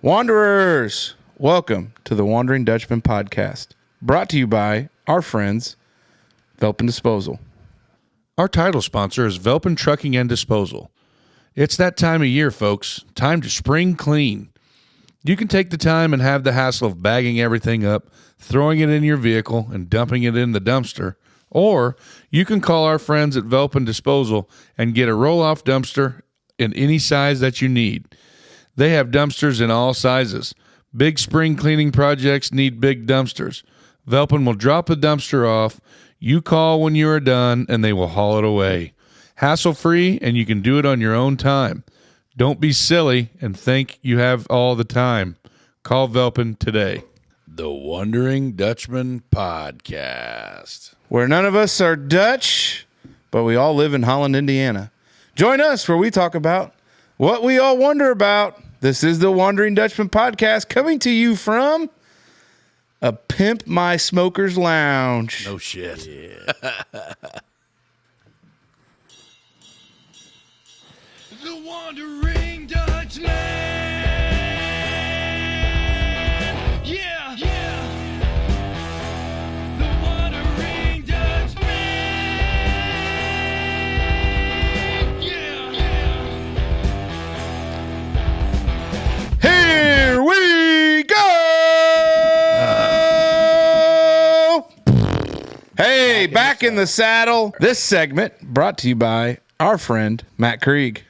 Wanderers, welcome to the Wondering Dutchmen podcast, brought to you by our friends, Velpen Disposal. Our title sponsor is Velpen Trucking and Disposal. It's that time of year, folks. Time to spring clean. You can take the time and have the hassle of bagging everything up, throwing it in your vehicle, and dumping it in the dumpster. Or you can call our friends at Velpen Disposal and get a roll-off dumpster in any size that you need. They have dumpsters in all sizes. Big spring cleaning projects need big dumpsters. Velpen will drop the dumpster off. You call when you are done, and they will haul it away. Hassle-free, and you can do it on your own time. Don't be silly and think you have all the time. Call Velpen today. The Wondering Dutchmen podcast. Where none of us are Dutch, but we all live in Holland, Indiana. Join us where we talk about what we all wonder about. This is the Wondering Dutchman podcast, coming to you from a Pimp My Smoker's Lounge. No shit. Yeah. The Wondering Dutchman. Yeah, yeah. The Wondering Dutchman. Yeah, yeah. Here we go! Hey, back in the saddle. This segment brought to you by our friend, Matt Krieg.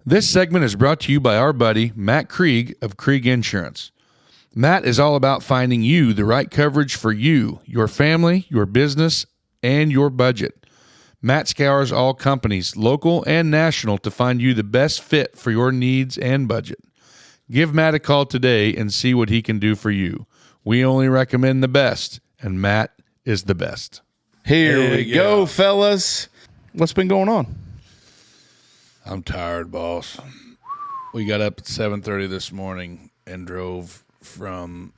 This segment is brought to you by our buddy, Matt Krieg of Krieg Insurance. Matt is all about finding you the right coverage for you, your family, your business, and your budget. Matt scours all companies, local and national, to find you the best fit for your needs and budget. Give Matt a call today and see what he can do for you. We only recommend the best, and Matt is the best. Here we go, fellas. What's been going on? I'm tired, boss. We got up at 7:30 this morning and drove from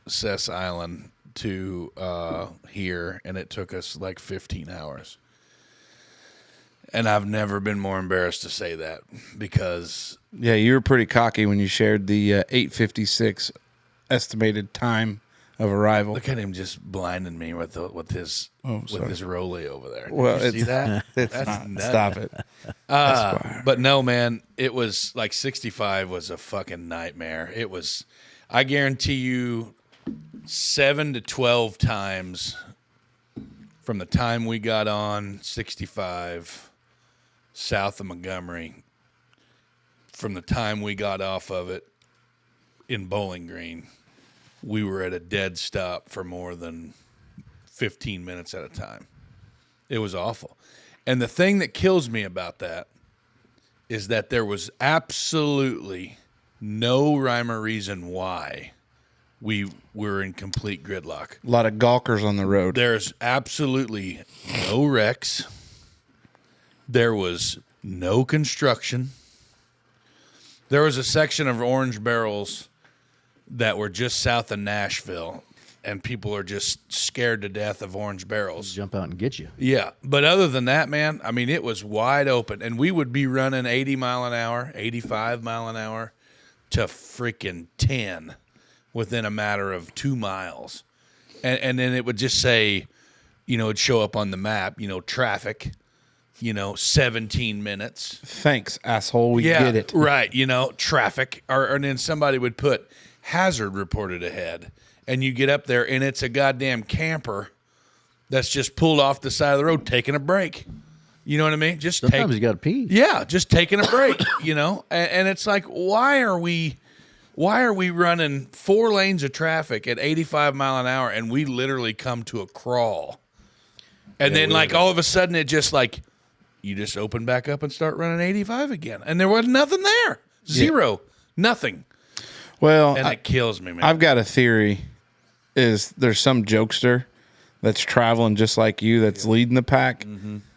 Cess Island to here, and it took us like 15 hours. And I've never been more embarrassed to say that because... Yeah, you were pretty cocky when you shared the 8:56 estimated time of arrival. Look at him just blinding me with his Rollie over there. Well, Did you see that? It's That's not. nuts. Stop it. But no, man, it was like 65 was a fucking nightmare. It was, I guarantee you, 7 to 12 times from the time we got on 65 south of Montgomery, from the time we got off of it in Bowling Green, we were at a dead stop for more than 15 minutes at a time. It was awful. And the thing that kills me about that is that there was absolutely no rhyme or reason why we were in complete gridlock. A lot of gawkers on the road. There's absolutely no wrecks. There was no construction. There was a section of orange barrels that were just south of Nashville, and people are just scared to death of orange barrels. Jump out and get you. Yeah, but other than that, man, I mean, it was wide open, and we would be running 80 mile an hour, 85 mile an hour to freaking 10 within a matter of 2 miles. And then it would just say, it'd show up on the map, traffic, 17 minutes. Thanks, asshole. We get it. Right, traffic. Or then somebody would put hazard reported ahead, and you get up there, and it's a goddamn camper that's just pulled off the side of the road taking a break. You know what I mean? Sometimes you got to pee. Yeah, just taking a break, And it's like, why are we running 4 lanes of traffic at 85 mile an hour, and we literally come to a crawl? And then, all of a sudden, it just, you just open back up and start running 85 again. And there was nothing there. Zero. Nothing. Well, And it kills me, man. I've got a theory. Is there's some jokester that's traveling just like you that's leading the pack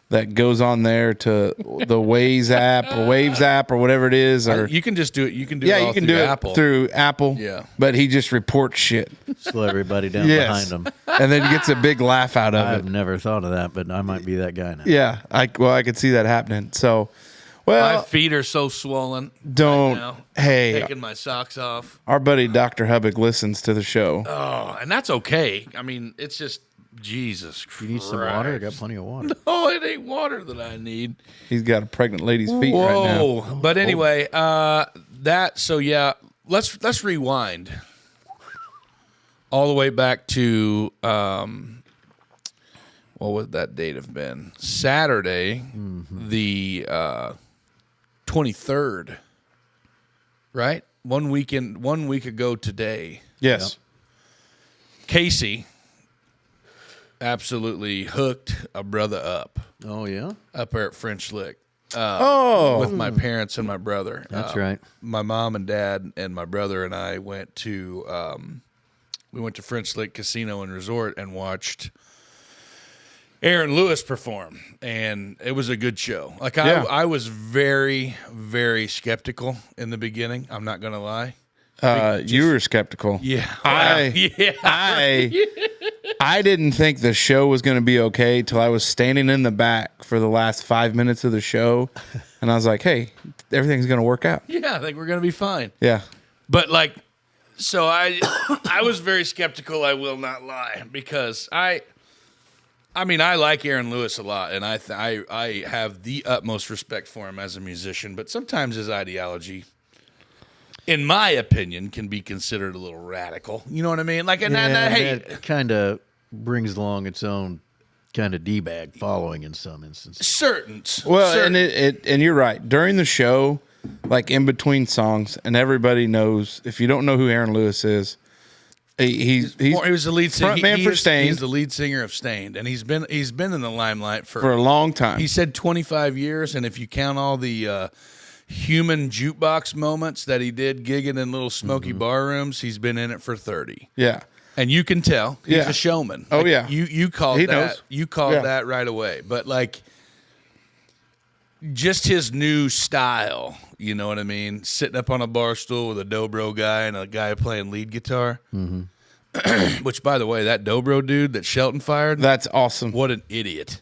that goes on there to the Waze app or whatever it is, or you can just do it. You can do yeah, it all you can through do Apple. it through Apple. Yeah. But he just reports shit. Slow everybody down Yes. behind them. And then he gets a big laugh out of I've it. never thought of that, but I might be that guy now. Yeah, I could see that happening. So Well, My feet are so swollen. don't. Now, Hey, taking my socks off. our buddy Dr. Hubbock listens to the show. Oh, and that's okay. I mean, it's just Jesus Christ. You need some water? I got plenty of water. Oh, it ain't water that I need. He's got a pregnant lady's feet right now. Whoa! But anyway, So yeah, let's rewind all the way back to what would that date have been? Saturday, the 23rd, right? 1 week ago today. Yes. Casey absolutely hooked a brother up Oh, yeah? there at French Lick. Oh, With my parents and my brother. That's right. My mom and dad and my brother and I went to French Lick Casino and Resort and watched Aaron Lewis perform, and it was a good show. Like I was very, very skeptical in the beginning. I'm not gonna lie. you were skeptical. Yeah, I didn't think the show was going to be okay till I was standing in the back for the last 5 minutes of the show, and I was like, "Hey, everything's going to work out." Yeah, I think we're gonna be fine. Yeah. But so I was very skeptical. I will not lie, because I like Aaron Lewis a lot, and I have the utmost respect for him as a musician. But sometimes his ideology, in my opinion, can be considered a little radical. You know what I mean? Like, That kind of brings along its own kind of D-bag following in some instances. certain. And you're right. During the show, like in between songs, and everybody knows, if you don't know who Aaron Lewis is, he was the lead singer. frontman for Stained. He's the lead singer of Stained, and he's been in the limelight for a long time. He said 25 years, and if you count all the human jukebox moments that he did gigging in little smoky bar rooms, he's been in it for 30. Yeah. And you can tell he's Yeah. a showman. Oh, yeah. You called He that. knows. You called Yeah. that right away. But just his new style, you know what I mean? Sitting up on a bar stool with a dobro guy and a guy playing lead guitar. Mm-hmm. Which, by the way, that dobro dude that Shelton fired, That's awesome. what an idiot.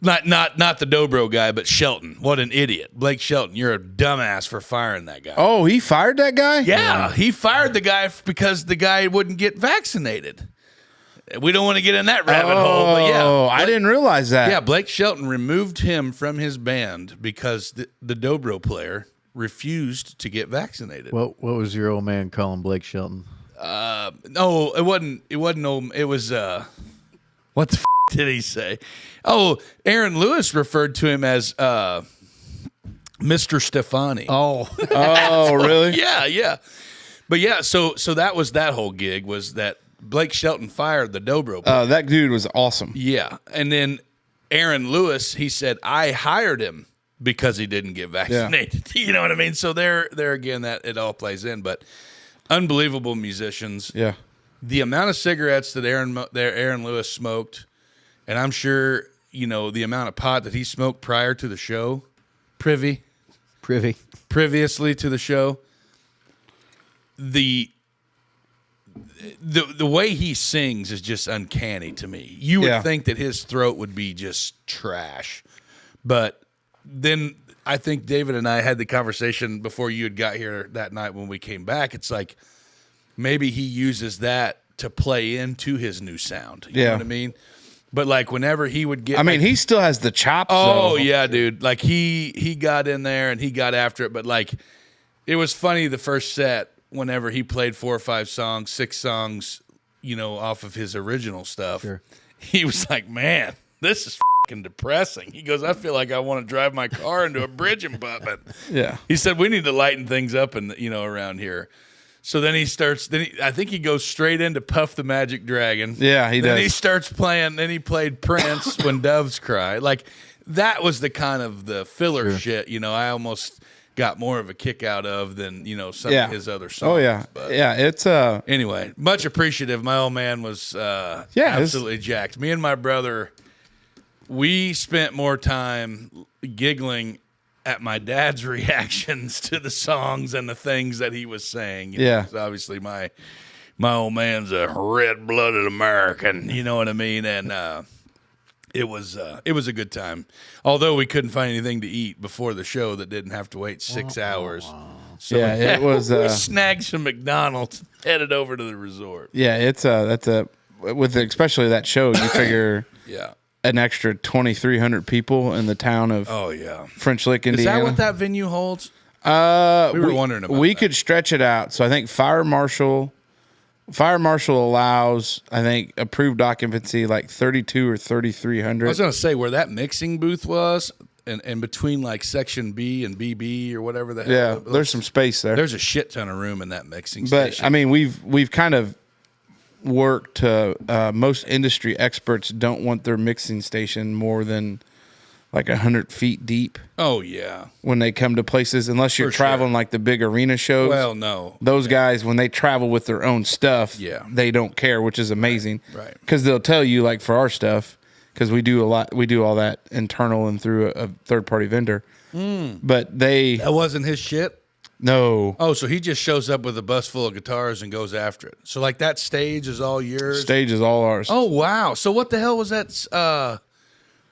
Not the dobro guy, but Shelton. What an idiot. Blake Shelton, you're a dumbass for firing that guy. Oh, he fired that guy? Yeah, he fired the guy because the guy wouldn't get vaccinated. We don't want to get in that rabbit hole, but yeah. Oh, I didn't realize that. Yeah, Blake Shelton removed him from his band because the dobro player refused to get vaccinated. What was your old man calling Blake Shelton? No, it wasn't. It was what the did he say? Oh, Aaron Lewis referred to him as Mr. Stefani. Oh, Oh, really? Yeah. But yeah, so that was that whole gig, was that Blake Shelton fired the dobro player. That dude was awesome. Yeah. And then Aaron Lewis, he said, I hired him because he didn't get vaccinated. You know what I mean? So there again, that it all plays in. But unbelievable musicians. Yeah. The amount of cigarettes that Aaron Lewis smoked, and I'm sure, the amount of pot that he smoked prior to the show, previously to the show, the way he sings is just uncanny to me. You would think that his throat would be just trash. But then I think David and I had the conversation before you had got here that night when we came back. It's like maybe he uses that to play into his new sound. You know what I mean? But whenever he would get, he still has the chops. oh though. yeah, dude. He got in there and he got after it. But it was funny the first set whenever he played 4 or 5 songs, 6 songs, off of his original stuff. Sure. He was like, man, this is fucking depressing. He goes, I feel like I want to drive my car into a bridge abutment. Yeah. He said, we need to lighten things up around here. So then he starts. I think he goes straight into Puff the Magic Dragon. Yeah, he does. Then he starts playing. Then he played Prince When Doves Cry. That was the kind of the filler shit. I almost got more of a kick out of than some of his other songs. Oh yeah, But it's anyway, much appreciative. My old man was absolutely jacked. Me and my brother, we spent more time giggling at my dad's reactions to the songs and the things that he was saying. 'Cause obviously my old man's a red-blooded American. You know what I mean? And It was a good time. Although we couldn't find anything to eat before the show that didn't have to wait 6 hours. So Yeah, it was. we snagged some McDonald's, headed over to the resort. Yeah, with especially that show. You figure Yeah. an extra 2,300 people in the town of Oh yeah. French Lick, Is Indiana. that what that venue holds? We were wondering about We that. could stretch it out. So I think fire marshal allows, I think, approved occupancy like 32 or I 3,300. was gonna say where that mixing booth was, and between like section B and BB or whatever the hell. Yeah, it was, there's some space there. there's a shit ton of room in that mixing But station. I mean, we've kind of worked to most industry experts don't want their mixing station more than like 100 feet deep Oh yeah. when they come to places, unless you're For sure. traveling like the big arena shows. Well, no. Those guys, when they travel with their own stuff, Yeah. they don't care, which is amazing. Right. Because they'll tell you, like for our stuff, because we do all that internal and through a third party vendor. But That wasn't his shit. no Oh, so he just shows up with a bus full of guitars and goes after it. So like that stage is all yours. stage is all ours. Oh wow! So what the hell was that?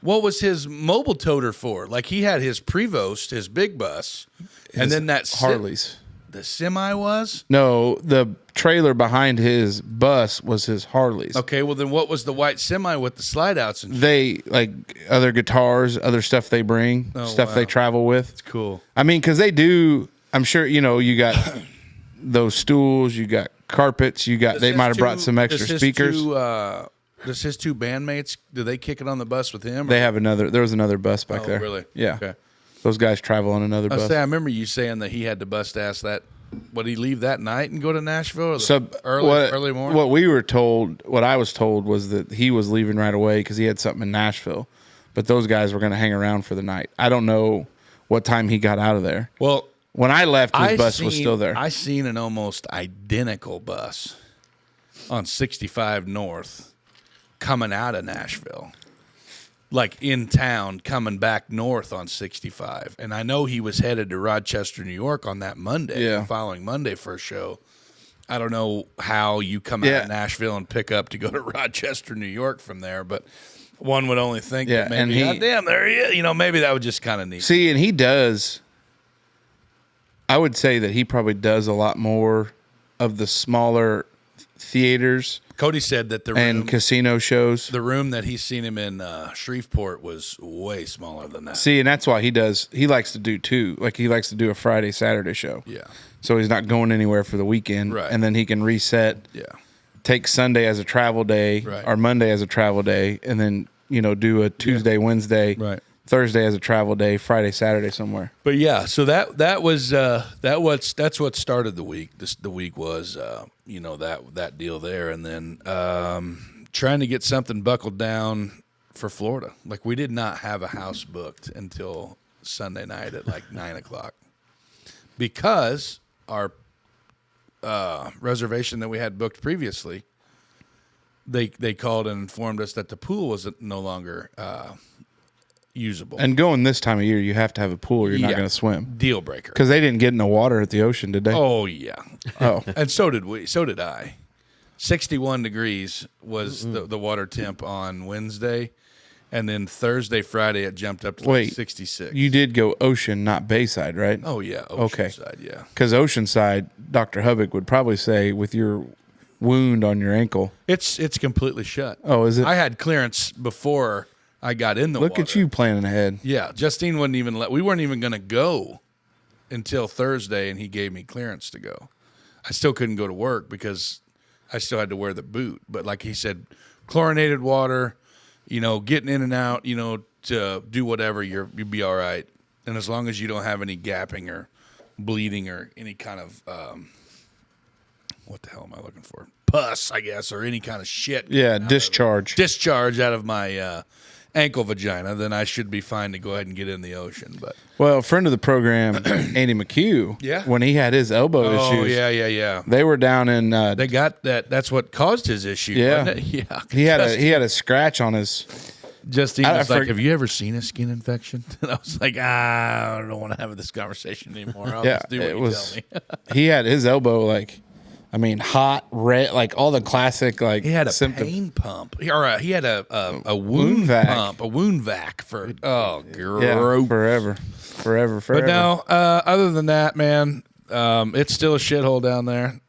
What was his mobile toter for? Like he had his Prevost, his big bus, and then that Harleys. the semi was. No, the trailer behind his bus was his Harleys. Okay, well then what was the white semi with the slide outs and shit? They like other guitars, other stuff they bring, stuff they wow. travel with. Cool. I mean, because they do. I'm sure you got those stools, you got carpets, they might have brought some extra speakers. Does his two bandmates? Do they kick it on the bus with him? They have another. There was another bus back there. Really? Yeah. Okay. Those guys travel on another bus. I remember you saying that he had to bust ass that. Would he leave that night and go to Nashville? Or So early morning. What we were told, what I was told, was that he was leaving right away because he had something in Nashville, but those guys were going to hang around for the night. I don't know what time he got out of there. Well, When I left, his bus was still there. I seen an almost identical bus on 65 North coming out of Nashville, like in town, coming back north on 65. And I know he was headed to Rochester, New York on that Monday, Yeah. the following Monday for a show. I don't know how you come out Yeah. of Nashville and pick up to go to Rochester, New York from there, but one would only think Yeah, that and maybe, he- God damn, there he is. Maybe that was just kind of neat. See, and he does. I would say that he probably does a lot more of the smaller theaters Cody said that and casino shows. the room that he's seen him in Shreveport was way smaller than that. See, and that's why he likes to do two. Like he likes to do a Friday, Saturday show. Yeah. So he's not going anywhere for the weekend. Right. And then he can reset, Yeah. take Sunday as a travel day Right. or Monday as a travel day, and then, do a Tuesday, Wednesday, Right. Thursday as a travel day, Friday, Saturday somewhere. But yeah, so that was that's what started the week. The week was that deal there, and then trying to get something buckled down for Florida. Like we did not have a house booked until Sunday night at like 9:00 because our reservation that we had booked previously, they called and informed us that the pool was no longer usable. And going this time of year, you have to have a pool or you're not Yeah. going to swim. Deal breaker. Because they didn't get in the water at the ocean, did they? Oh yeah. Oh. And so did we. So did I. 61 degrees was the water temp on Wednesday, and then Thursday, Friday it jumped up to Wait, like 66. You did go ocean, not Bayside, right? Oh yeah. Okay. Oceanside, yeah. Because Oceanside, Dr. Hubbock would probably say, with your wound on your ankle. It's completely shut. Oh, is it? I had clearance before I got in the Look water. at you planning ahead. Yeah, Justine wouldn't even we weren't even going to go until Thursday, and he gave me clearance to go. I still couldn't go to work because I still had to wear the boot. But like he said, chlorinated water, getting in and out, to do whatever, you'll be all right. And as long as you don't have any gapping or bleeding or any kind of what the hell am I looking for? Pus, I guess, or any kind of shit. Yeah, discharge Out of my ankle vagina, then I should be fine to go ahead and get in the ocean. But Well, a friend of the program, Andy McHugh, Yeah. when he had his elbow issues, yeah. they were down in. They got that. That's what caused his issue. Yeah. wasn't it? Yeah. he had a scratch on his. Justine I was like, forg- "Have you ever seen a skin infection?" And I was like, "I don't want to have this conversation anymore. I'll Yeah, just do what it you was. tell me." He had his elbow like I mean, hot, red, like all the classic, like He had a symptoms. pain pump, or he had a wound vac. pump, a wound vac for Yeah, gross. forever. But no, other than that, man, it's still a shithole down there.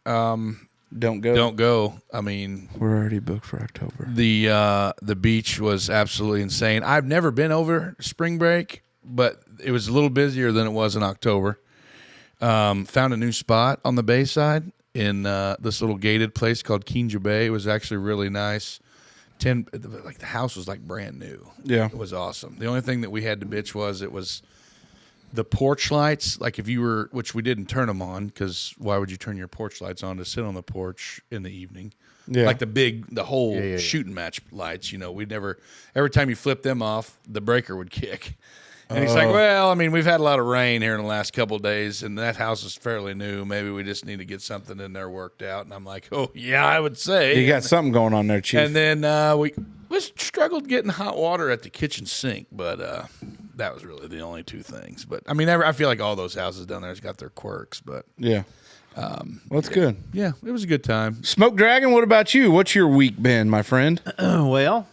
Don't go. Don't go. I mean, We're already booked for October. the beach was absolutely insane. I've never been over spring break, but it was a little busier than it was in October. Found a new spot on the bay side in this little gated place called Kinja Bay. It was actually really nice. The house was like brand new. Yeah. It was awesome. The only thing that we had to bitch was it was the porch lights. Like if you were, which we didn't turn them on because why would you turn your porch lights on to sit on the porch in the evening? Yeah. Like the whole shooting match lights. We'd never. Every time you flip them off, the breaker would kick. And he's like, well, I mean, we've had a lot of rain here in the last couple of days, and that house is fairly new. Maybe we just need to get something in there worked out. And I'm like, oh, yeah, I would say. You got something going on there, Chief. And then we struggled getting hot water at the kitchen sink, but that was really the only two things. But, I mean, I feel like all those houses down there has got their quirks. But, yeah. Well, that's good. yeah, it was a good time. Smoke Dragon, what about you? What's your week been, my friend? Well,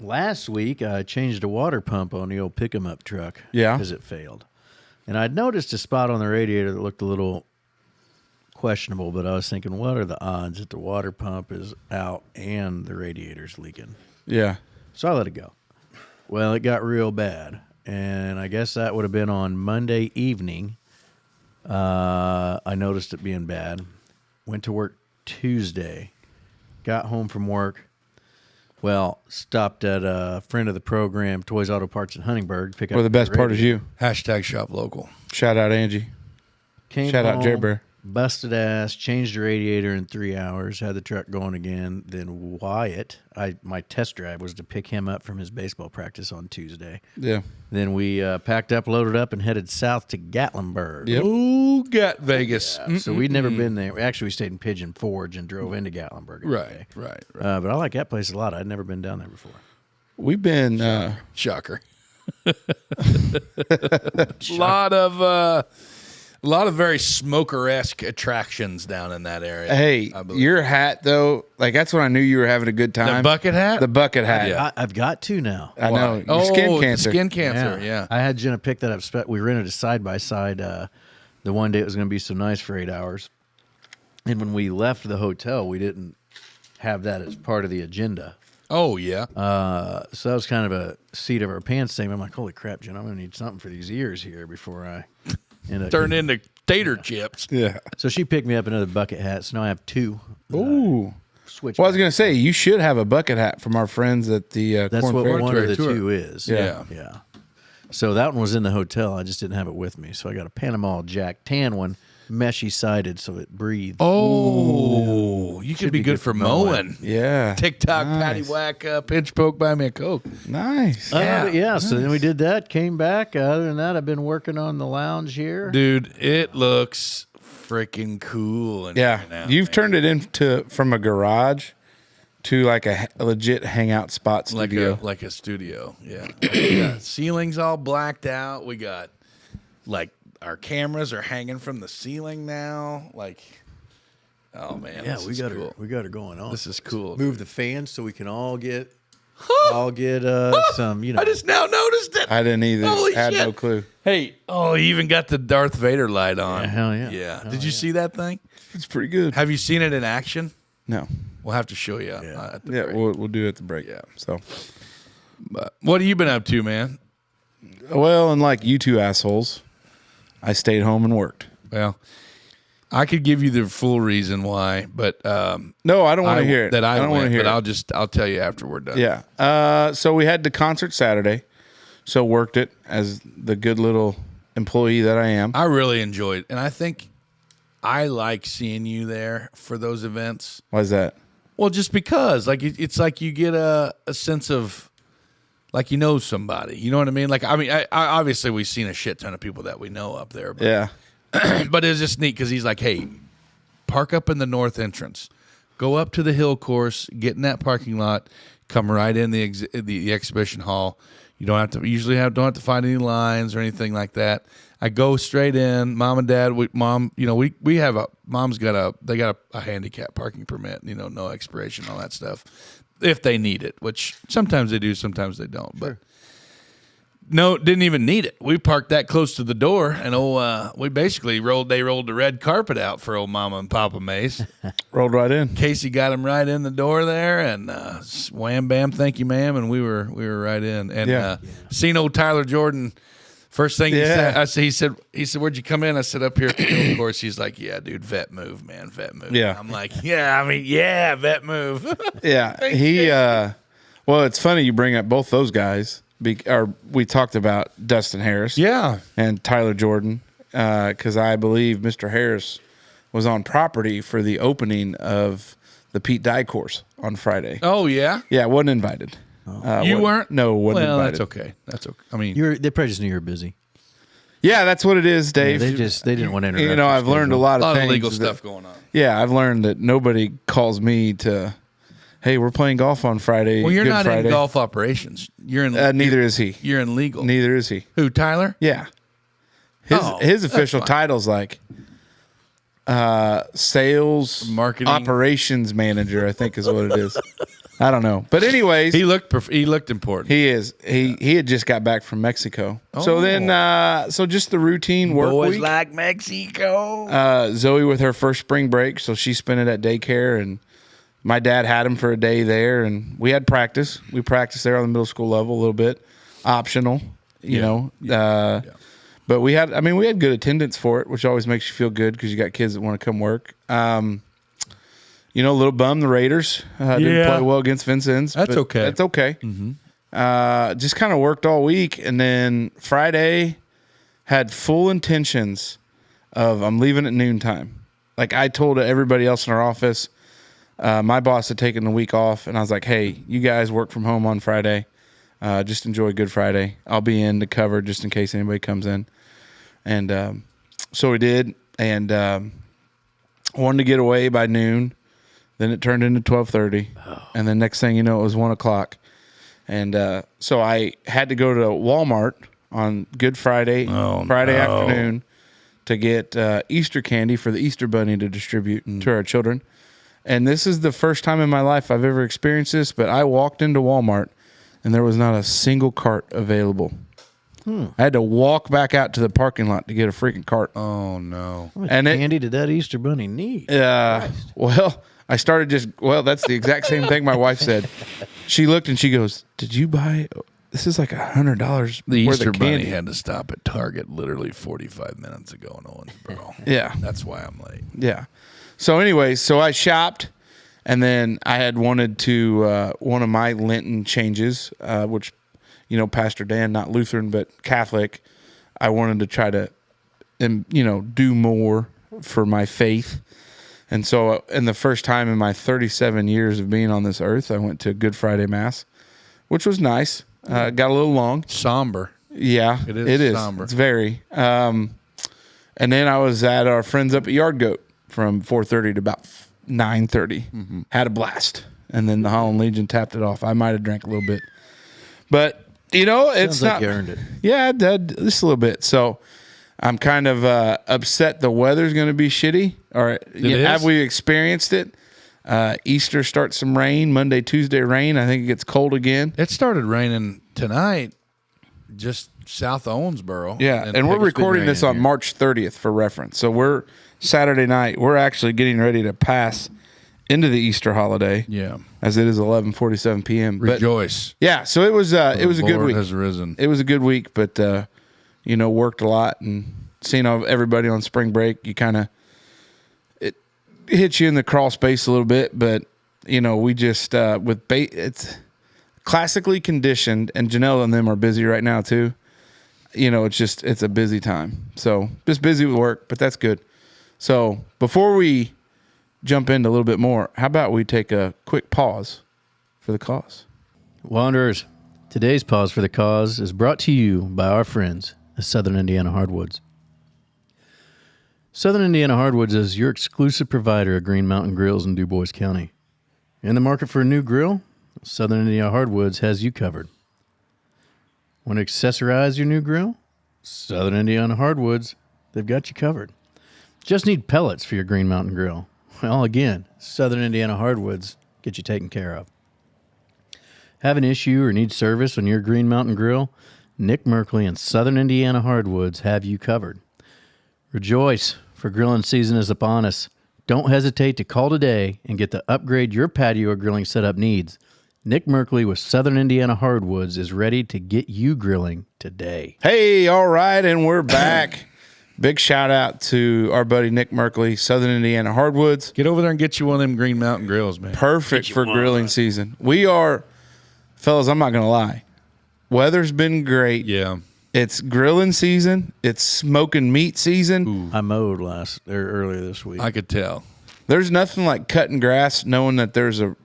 last week I changed a water pump on the old pick-em-up truck. Yeah. Because it failed. And I'd noticed a spot on the radiator that looked a little questionable, but I was thinking, what are the odds that the water pump is out and the radiator's leaking? Yeah. So I let it go. Well, it got real bad. And I guess that would have been on Monday evening. I noticed it being bad. Went to work Tuesday. Got home from work. Well, stopped at a friend of the program, Toys Auto Parts in Huntingburg. Pick up Well, the best part is radiator. you. Hashtag shop local. Shout out Angie. Came Shout out home, Jerry Bear. busted ass, changed the radiator in 3 hours, had the truck going again. Then Wyatt, my test drive was to pick him up from his baseball practice on Tuesday. Yeah. Then we packed up, loaded up, and headed south to Gatlinburg. Yep. Ooh, got Vegas. So we'd never been there. Actually, we stayed in Pigeon Forge and drove into Gatlinburg. every day. Right. But I like that place a lot. I'd never been down there before. We've been Shocker. A lot of very smoker-esque attractions down in that area. hey, I believe. your hat though, like that's when I knew you were having a good time. The bucket hat? The bucket hat. Yeah. I've got two now. I know. Oh, Your skin the cancer. Skin cancer, yeah. I had Jenna pick that up. We rented a side-by-side the one day it was going to be so nice for 8 hours. And when we left the hotel, we didn't have that as part of the agenda. Oh, yeah. So that was kind of a seat of our pants thing. I'm like, holy crap, Jen, I'm going to need something for these ears here before I end up. Turn into tater chips. Yeah. So she picked me up another bucket hat. So now I have two. Ooh. Switch. Well, I was gonna say you should have a bucket hat from our friends at the That's Corn what Fair. one of the Tour. two is. Yeah. Yeah. So that one was in the hotel. I just didn't have it with me. So I got a Panama Jack tan one, meshy sided, so it breathes. Oh, you could be good for mowing. Yeah. TikTok, Nice. patty whack, pinch poke, buy me a Coke. Nice. Yeah. So then we did that, came back. Other than that, I've been working on the lounge here. Dude, it looks freaking cool. In Yeah. here now, You've man. turned it into from a garage to like a legit hangout spot studio. like a studio. Yeah. We got ceilings all blacked out. We got like our cameras are hanging from the ceiling now. Like, oh man, Yeah, this we is got cool. her going on. This is cool. Move the fans so we can all get some. I just now noticed it. I didn't either. Holy I had shit. no clue. Hey, oh, he even got the Darth Vader light on. Yeah, hell yeah. Yeah. Hell Did you see that thing? It's pretty good. Have you seen it in action? No. We'll have to show you. At the Yeah, break. we'll do it at the break. Yeah. So, But what have you been up to, man? well, and like you two assholes, I stayed home and worked. Well, I could give you the full reason why, but No, I don't want to hear it. That I don't want to went, hear but it. I'll tell you after we're done. Yeah. So we had the concert Saturday. So worked it as the good little employee that I am. I really enjoyed it, and I think I like seeing you there for those events. Why is that? Well, just because, like, it's like you get a sense of, like, you know somebody. You know what I mean? Like, I obviously we've seen a shit ton of people that we know up there. But, Yeah. but it's just neat because he's like, hey, park up in the north entrance, go up to the hill course, get in that parking lot, come right in the exhibition hall. You don't have to find any lines or anything like that. I go straight in. Mom and Dad, mom's got a handicap parking permit. No expiration, all that stuff, if they need it. Which sometimes they do, sometimes they don't. But no, didn't even need it. We parked that close to the door, and we basically rolled the red carpet out for old Mama and Papa Mace. Rolled right in. Casey got him right in the door there, and wham bam, thank you, ma'am, and we were right in. And seen old Tyler Jordan. First thing he said, where'd you come in? I said, up here at the golf course. He's like, yeah, dude, vet move, man, vet move. Yeah. I'm like, vet move. Yeah. Well, it's funny you bring up both those guys. We talked about Dustin Harris. Yeah. And Tyler Jordan, because I believe Mr. Harris was on property for the opening of the Pete Dye course on Friday. Oh, yeah? Yeah, wasn't invited. You weren't? No, wasn't invited. That's okay. That's okay. I mean, They probably just knew you were busy. Yeah, that's what it is, Dave. Yeah, they didn't want to interrupt. I've learned a lot of things. Legal stuff going on. Yeah, I've learned that nobody calls me to, hey, we're playing golf on Friday. well, you're Good not Friday. in golf operations. You're in. Neither is he. You're in legal. Neither is he. Who? Tyler? Yeah. Oh, His official that's fine. title's like sales Marketing. operations manager, I think is what it is. I don't know. But anyways, He looked important. he is. He had just got back from Mexico. So then just the routine work week. like Mexico. Zoe with her first spring break, so she spent it at daycare, and my dad had him for a day there, and we had practice. We practiced there on the middle school level a little bit, optional, you know. But we had good attendance for it, which always makes you feel good because you got kids that want to come work. A little bum the Raiders didn't play well against Vincennes. That's okay. That's okay. Mm-hmm. Just kind of worked all week, and then Friday had full intentions of I'm leaving at noontime. Like I told everybody else in our office, my boss had taken the week off, and I was like, "Hey, you guys work from home on Friday. Just enjoy Good Friday. I'll be in to cover just in case anybody comes in." And so we did, and wanted to get away by noon. Then it turned into 12:30, and then next thing you know, it was 1 o'clock. And so I had to go to Walmart on Good Friday, afternoon, to get Easter candy for the Easter Bunny to distribute to our children. And this is the first time in my life I've ever experienced this, but I walked into Walmart, and there was not a single cart available. I had to walk back out to the parking lot to get a freaking cart. Oh, no. How much And candy did that Easter bunny need? Well, I started that's the exact same thing my wife said. She looked and she goes, "Did you buy, this is like $100 The worth Easter of Bunny candy." had to stop at Target literally 45 minutes ago in Owensboro. Yeah. That's why I'm late. Yeah. So anyways, so I shopped, and then I had wanted to, one of my Lenten changes, which, Pastor Dan, not Lutheran, but Catholic, I wanted to try to, do more for my faith. And so in the first time in my 37 years of being on this earth, I went to Good Friday Mass, which was nice. Got a little long. Somber. Yeah, It is somber. It's very. And then I was at our friends up at Yard Goat from 4:30 to about 9:30. Mm-hmm. Had a blast. And then the Holland Legion tapped it off. I might have drank a little bit. But, it's Sounds like not. you earned it. Yeah, I did just a little bit. So I'm kind of upset the weather's going to be shitty. Or have we experienced it? Easter starts some rain. Monday, Tuesday rain. I think it gets cold again. It started raining tonight just south of Owensboro. Yeah, and we're recording this on March 30th for reference. So we're Saturday night. We're actually getting ready to pass into the Easter holiday. Yeah. As it is 11:47 p.m. Rejoice. But, yeah, so it was a good Lord week. has risen. It was a good week, but worked a lot and seeing everybody on spring break, you kind of it hits you in the crawl space a little bit, but we just it's classically conditioned, and Janelle and them are busy right now too. It's a busy time. So just busy with work, but that's good. So before we jump into a little bit more, how about we take a quick pause for the cause? Wanderers, today's Pause for the Cause is brought to you by our friends at Southern Indiana Hardwoods. Southern Indiana Hardwoods is your exclusive provider of Green Mountain Grills in Du Bois County. In the market for a new grill, Southern Indiana Hardwoods has you covered. Want to accessorize your new grill? Southern Indiana Hardwoods, they've got you covered. Just need pellets for your Green Mountain Grill. Well, again, Southern Indiana Hardwoods get you taken care of. Have an issue or need service on your Green Mountain Grill? Nick Merkley and Southern Indiana Hardwoods have you covered. Rejoice, for grilling season is upon us. Don't hesitate to call today and get the upgrade your patio or grilling setup needs. Nick Merkley with Southern Indiana Hardwoods is ready to get you grilling today. Hey, all right, and we're back. Big shout out to our buddy Nick Merkley, Southern Indiana Hardwoods. Get over there and get you one of them Green Mountain grills, man. Perfect for grilling season. We are, fellas, I'm not going to lie. Weather's been great. Yeah. It's grilling season. It's smoking meat season. Ooh. I mowed earlier this week. I could tell. There's nothing like cutting grass, knowing that there's a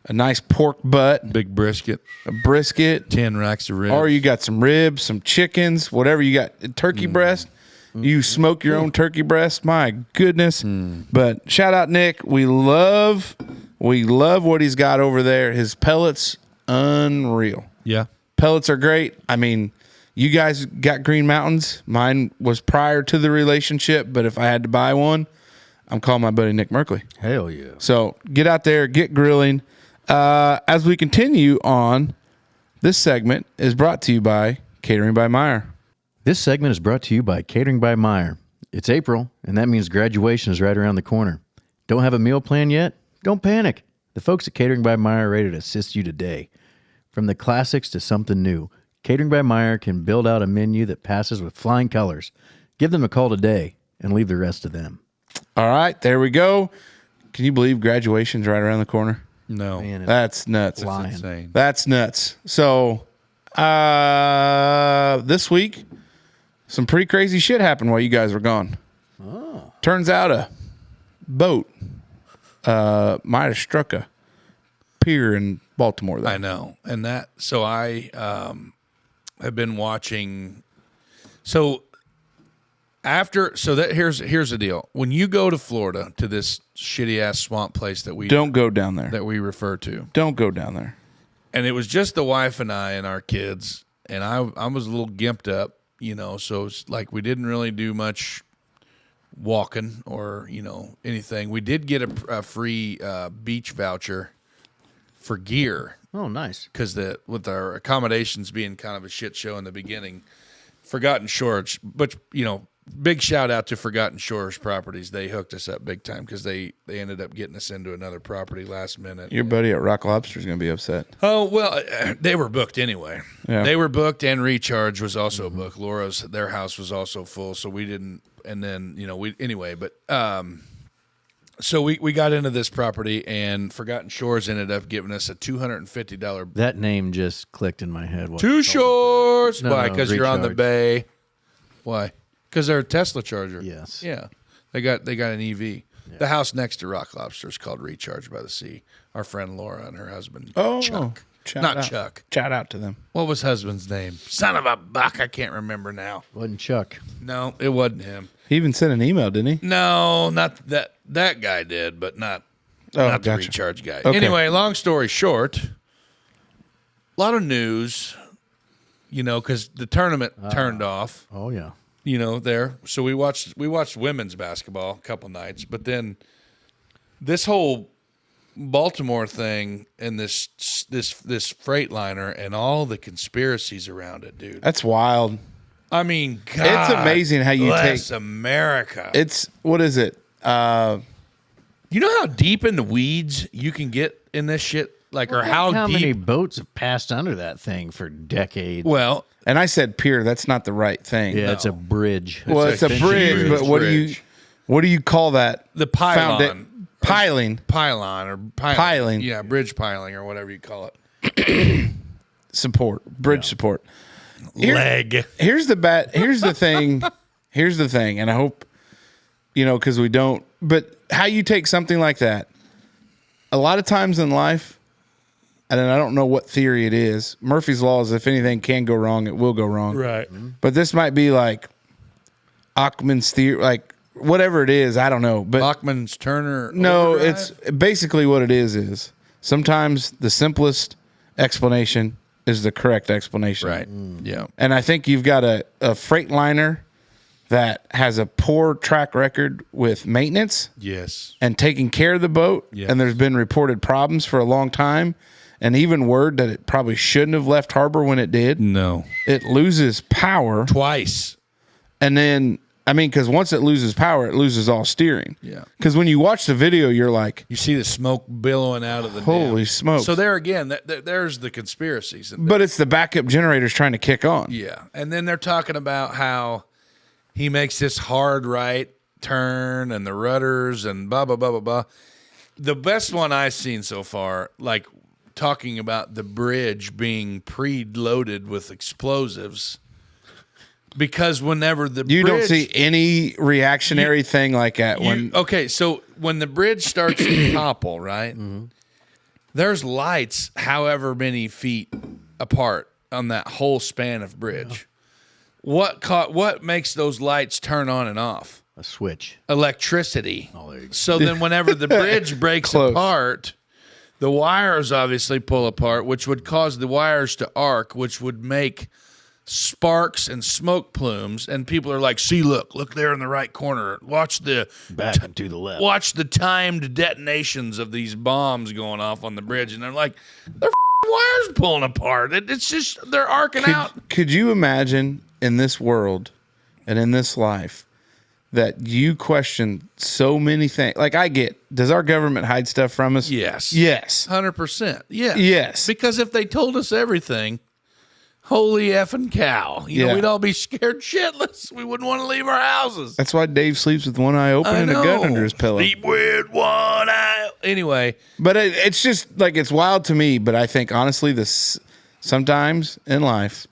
nice pork butt, Big brisket, a brisket, 10 racks of ribs. or you got some ribs, some chickens, whatever you got, turkey breast. You smoke your own turkey breast. My goodness. But shout out Nick. We love what he's got over there. His pellets, unreal. Yeah. Pellets are great. I mean, you guys got Green Mountains. Mine was prior to the relationship, but if I had to buy one, I'm calling my buddy Nick Merkley. Hell yeah. So get out there, get grilling. As we continue on, this segment is brought to you by Catering by Meyer. This segment is brought to you by Catering by Meyer. It's April, and that means graduation is right around the corner. Don't have a meal plan yet? Don't panic. The folks at Catering by Meyer are ready to assist you today. From the classics to something new, Catering by Meyer can build out a menu that passes with flying colors. Give them a call today and leave the rest to them. All right, there we go. Can you believe graduation's right around the corner? No. Man, That's nuts. Lying. Insane. That's nuts. So, this week, some pretty crazy shit happened while you guys were gone. Oh. Turns out a boat might have struck a pier in Baltimore. I know. And that, so I have been watching. So here's the deal. When you go to Florida, to this shitty ass swamp place that we Don't go down there. that we refer to, Don't go down there. and it was just the wife and I and our kids, and I was a little gimped up, so it's like we didn't really do much walking or anything. We did get a free beach voucher for gear Oh, nice. because with our accommodations being kind of a shit show in the beginning, Forgotten Shores, but big shout out to Forgotten Shores Properties. They hooked us up big time because they ended up getting us into another property last minute. Your buddy at Rock Lobster is going to be upset. Oh, well, they were booked anyway. Yeah. They were booked, and Recharge was also booked. Their house was also full, so we didn't, and then, so we got into this property, and Forgotten Shores ended up giving us a $250. That name just clicked in my head. Two Shores? No, Why? no, Because you're on the Recharge. bay. Why? Because they're a Tesla charger. Yes. Yeah. They got an EV. Yeah. The house next to Rock Lobster is called Recharge by the Sea. Our friend Laura and her husband, Chuck. Not out. Chuck. Shout out to them. What was husband's name? Son of a buck. I can't remember now. Wasn't Chuck. No, it wasn't him. He even sent an email, didn't he? No, not that. That guy did, but not the Gotcha. Recharge guy. Okay. Anyway, long story short, a lot of news, because the tournament turned off. Oh, yeah. There. So we watched women's basketball a couple nights, but then this whole Baltimore thing and this Freightliner and all the conspiracies around it, dude. That's wild. I mean, God, It's amazing how you bless take. America. What is it? You know how deep in the weeds you can get in this shit? Or how deep? many boats have passed under that thing for decades? Well, And I said pier. That's not the right thing. yeah, it's a bridge. Well, it's a bridge, but what do you call that? the pylon. Piling. Pylon or Piling. Yeah, bridge piling or whatever you call it. Support. Bridge support. Leg. Here's the thing. Here's the thing. And I hope, because we don't. But how you take something like that, a lot of times in life, and I don't know what theory it is. Murphy's Law is if anything can go wrong, it will go wrong. Right. But this might be like Achman's theory, like whatever it is. I don't know. But Bachman's Turner. no, overdrive? it's basically what it is sometimes the simplest explanation is the correct explanation. Right. Yeah. And I think you've got a freight liner that has a poor track record with maintenance Yes. and taking care of the boat. Yes. And there's been reported problems for a long time, and even word that it probably shouldn't have left harbor when it did. No. It loses power. Twice. And then, I mean, because once it loses power, it loses all steering. Yeah. Because when you watch the video, you're like, You see the smoke billowing out of the holy dam. smokes. So there again, there's the conspiracies. But it's the backup generators trying to kick on. Yeah. And then they're talking about how he makes this hard right turn and the rudders and blah, blah, blah, blah, blah. The best one I've seen so far, like talking about the bridge being preloaded with explosives, because whenever the You bridge, don't see any reactionary thing like that. okay, so when the bridge starts to topple, right, there's lights however many feet apart on that whole span of bridge. What makes those lights turn on and off? A switch. Electricity. Oh, there you go. So then whenever the bridge breaks Close. apart, the wires obviously pull apart, which would cause the wires to arc, which would make sparks and smoke plumes. And people are like, see, look there in the right corner. Watch the Back and to the left. watch the timed detonations of these bombs going off on the bridge. And they're like, they're wires pulling apart. It's just, they're arcing out. Could you imagine in this world and in this life that you question so many things? Like, I get, does our government hide stuff from us? Yes. Yes. 100%. Yes. Yes. Because if they told us everything, holy effing cow, you know, Yeah. we'd all be scared shitless. We wouldn't want to leave our houses. That's why Dave sleeps with one eye open I and a gun know. under his pillow. Sleep with one eye. Anyway, But it's just like, it's wild to me. But I think honestly, sometimes in life,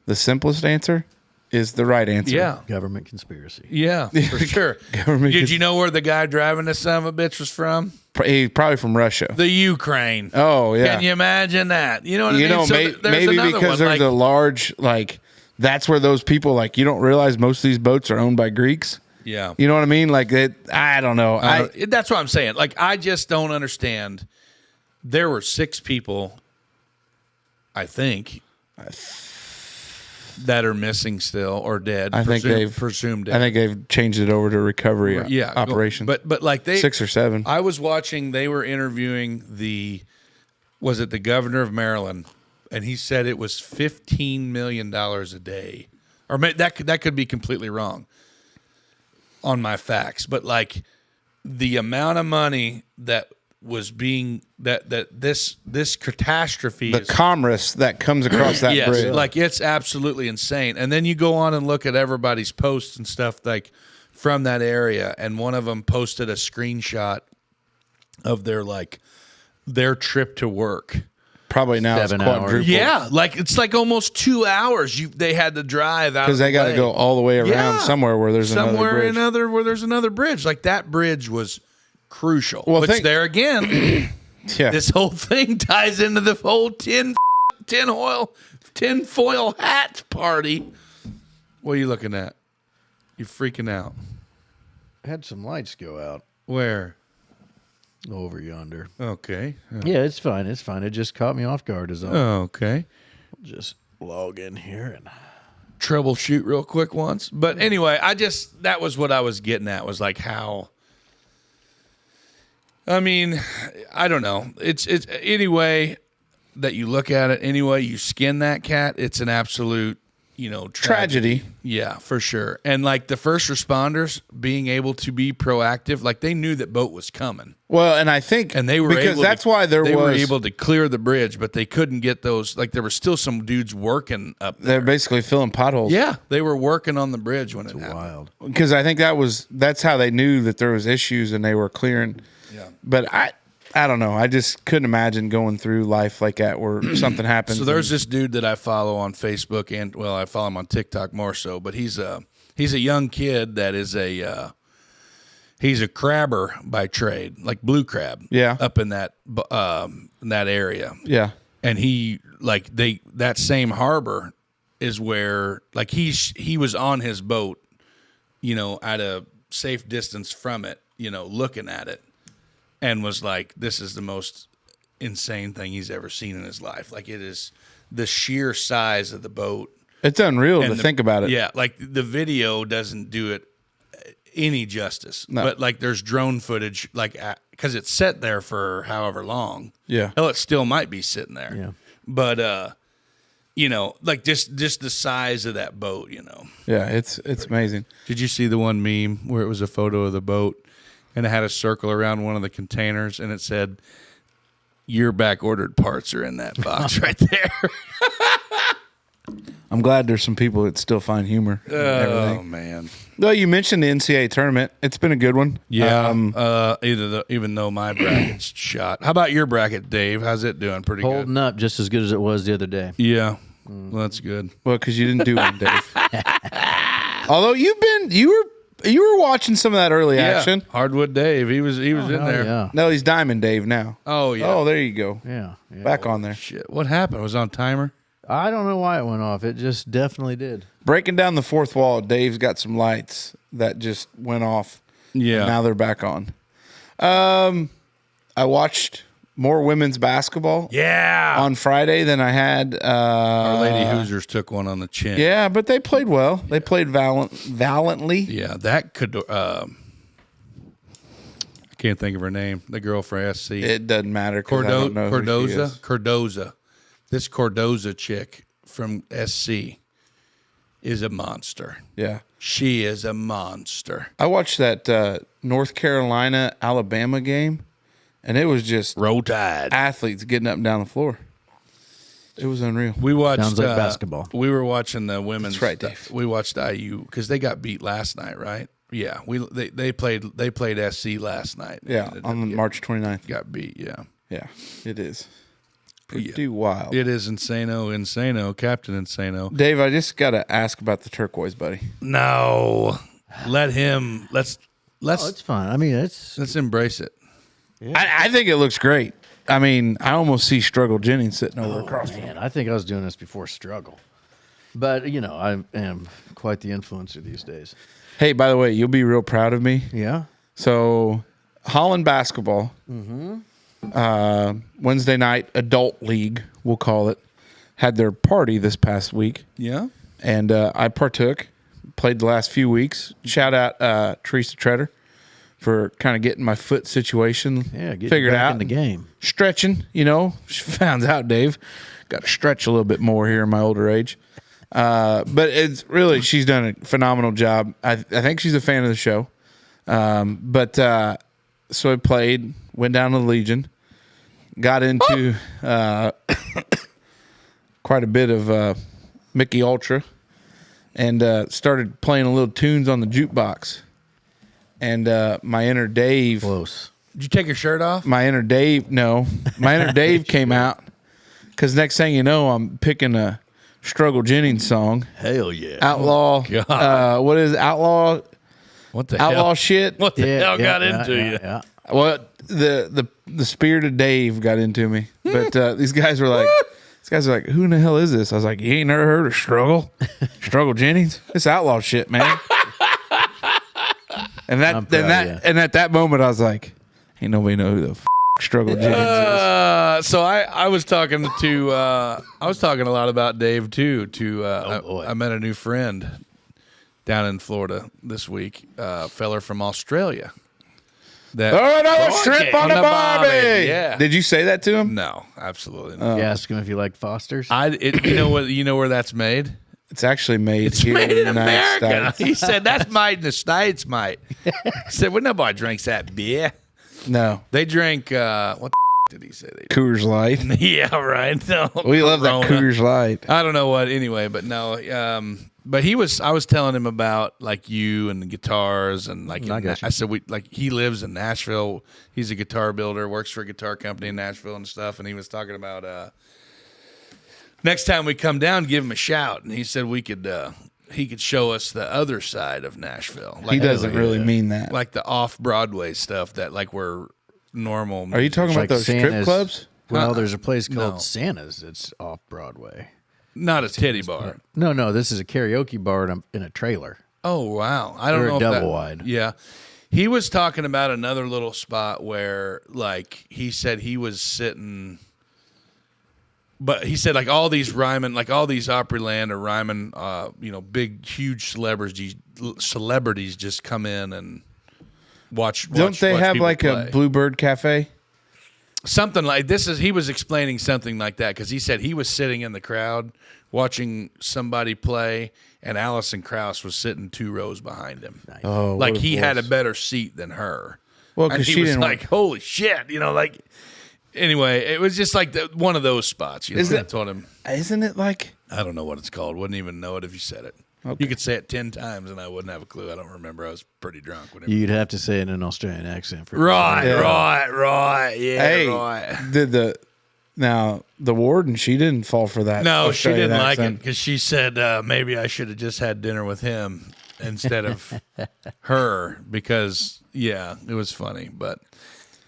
the simplest answer is the right answer. yeah. Government conspiracy. Yeah, for sure. Government Did is- you know where the guy driving this son of a bitch was from? He's probably from Russia. The Ukraine. Oh yeah. Can you imagine that? You know what I You mean? know, So there's maybe another because one, there's like, a large, like, that's where those people, like, you don't realize most of these boats are owned by Greeks. yeah. You know what I mean? Like, I don't know. That's what I'm saying. Like, I just don't understand. There were 6 people, I think, that are missing still or dead. I think they've presumed dead. I think they've changed it over to recovery operation. But like 6 or 7. I was watching. They were interviewing was it the governor of Maryland, and he said it was $15 million a day, or that could be completely wrong on my facts, but like the amount of money that was being that this catastrophe The is commerce that comes across that yes, bridge. like it's absolutely insane. And then you go on and look at everybody's posts and stuff like from that area, and one of them posted a screenshot of their trip to work. Probably now 7 it's hours. quadrupled. Yeah, like it's like almost 2 hours. They had to drive out Because they got to go all the way around Yeah. somewhere where there's another bridge. where there's another bridge. Like that bridge was crucial. Well, Which there again, Yeah. this whole thing ties into the whole tin foil hat party. What are you looking at? You're freaking out. Had some lights go out Where? over yonder. Okay. Yeah, it's fine. It's fine. It just caught me off guard as all. Okay. Just log in here and Troubleshoot real quick once. But anyway, that was what I was getting at, was like how, I mean, I don't know. It's any way that you look at it, any way you skin that cat, it's an absolute, Tragedy. Yeah, for sure. And like the first responders being able to be proactive, like they knew that boat was coming, Well, and I think and they were because able that's to, why they were was able to clear the bridge, but they couldn't get those. Like there were still some dudes working up there. they're basically filling potholes. Yeah, they were working on the bridge when it happened. wild. Because I think that's how they knew that there was issues and they were clearing. Yeah. But I don't know. I just couldn't imagine going through life like that where something happens. So there's this dude that I follow on Facebook, and well, I follow him on TikTok more so. But he's a young kid that is he's a crabber by trade, like blue crab. Yeah. Up in that area. Yeah. And he that same harbor is where like he was on his boat, at a safe distance from it, looking at it, and was like, this is the most insane thing he's ever seen in his life. Like it is the sheer size of the boat. It's unreal to And think about it. Yeah, like the video doesn't do it any justice. No. But like there's drone footage, like because it's set there for however long. Yeah. Hell, it still might be sitting there. Yeah. But you know, like just the size of that boat. You know. Yeah, it's amazing. Did you see the one meme where it was a photo of the boat and it had a circle around one of the containers and it said, "Your back ordered parts are in that box right there." I'm glad there's some people that still find humor. in Oh everything. man. Well, you mentioned the NCAA tournament. It's been a good one. Yeah. Even though my bracket's shot. How about your bracket, Dave? How's it doing? Pretty Holding good. up just as good as it was the other day. Yeah. Well, that's good. Well, because you didn't do one, Dave. Although you were watching some of that early action. Hardwood Dave. He was in Oh, there. Yeah. No, he's Diamond Dave now. Oh yeah. Oh, there you go. Yeah. Back on there. Shit. What happened? It was on timer. I don't know why it went off. It just definitely did. Breaking down the fourth wall, Dave's got some lights that just went off. Yeah. And now they're back on. I watched more women's basketball Yeah. on Friday than I had. Our Lady Hoosiers took one on the chin. Yeah, but they played well. They played valiantly. Yeah. That could. I can't think of her name. The girl for SC. It doesn't matter. 'Cause I don't know who she is. Cordoza. This Cordoza chick from SC is a monster. Yeah. She is a monster. I watched that North Carolina Alabama game, and it was just Roll Tide. athletes getting up and down the floor. It was unreal. We watched. Sounds like basketball. We were watching the women's. That's right, Dave. We watched IU because they got beat last night, right? Yeah. They played SC last night. Yeah, And it on March 29th. got beat. Yeah. Yeah, it is. Pretty wild. It is insano, Captain Insano. Dave, I just got to ask about the turquoise, buddy. No, let him. Let's Oh, it's fine. I mean, it's let's embrace it. I think it looks great. I mean, I almost see Struggle Jennings sitting over across. man. I think I was doing this before Struggle, but you know, I am quite the influencer these days. Hey, by the way, you'll be real proud of me. Yeah. So, Holland basketball, Wednesday night adult league, we'll call it, had their party this past week, Yeah. and I partook. Played the last few weeks. Shout out Teresa Treader for kind of getting my foot situation Yeah. Get figured back out. in the game. Stretching, you know, she found out, Dave. Got to stretch a little bit more here in my older age. But it's really, she's done a phenomenal job. I think she's a fan of the show. So I played, went down to the Legion, got into quite a bit of Mickey Ultra, and started playing a little tunes on the jukebox. And my inner Dave, Close. Did you take your shirt off? my inner Dave came out, because next thing you know, I'm picking a Struggle Jennings song. Hell yeah. Outlaw. God. What is it? Outlaw What the outlaw hell? shit? What the Yeah, hell yeah, got yeah, into yeah, you? Yeah. Well, the spirit of Dave got into me. But these guys were like, who in the hell is this? I was like, you ain't never heard of Struggle Jennings? It's outlaw shit, man. And I'm proud of you. and at that moment, I was like, ain't nobody know who the Struggle Jennings is. So I was talking to I was talking a lot about Dave too. boy. I met a new friend down in Florida this week, feller from Australia. That Oh, another strip on the Barbie. Yeah. Did you say that to him? No, absolutely not. You ask him if you like Foster's. You know where that's made? It's actually made here Made in the in United America. States. He said that's made in the States, mate. He said, well, nobody drinks that beer. No, They drink what the did he say they Coors Light. drink? Yeah, right. No, We love that Corona. Coors Light. I don't know what anyway, but no. But I was telling him about like you and the guitars and like I got you. I said he lives in Nashville. He's a guitar builder, works for a guitar company in Nashville and stuff. And he was talking about next time we come down, give him a shout. And he said he could show us the other side of Nashville. He Like, doesn't really mean that. like the off Broadway stuff that like we're normal. Are you talking about Like those strip Santa's- clubs? Well, there's a place called No. Santa's. It's off Broadway. Not a titty bar. No, this is a karaoke bar in a trailer. Oh wow! I don't Or a know. if double that- wide. Yeah, he was talking about another little spot where, like, he said he was sitting but he said like all these Ryman, like all these Opryland or Ryman, big, huge celebrities just come in and watch. Don't they have people like play. a Bluebird Cafe? Something like this he was explaining something like that because he said he was sitting in the crowd watching somebody play, and Alison Krauss was sitting 2 rows behind him. Nice. Oh, Like what he voice. had a better seat than her. Well, And because he she was didn't like, holy shit, like. Anyway, it was just like one of those spots. I told him, Isn't it like? I don't know what it's called. Wouldn't even know it if you said it. Okay. You could say it 10 times and I wouldn't have a clue. I don't remember. I was pretty drunk. Whenever. You'd have to say it in an Australian accent. For Right. Yeah, Hey, right. did the warden? She didn't fall for that. No, she Australian didn't like it accent. because she said maybe I should have just had dinner with him instead of her because, yeah, it was funny. But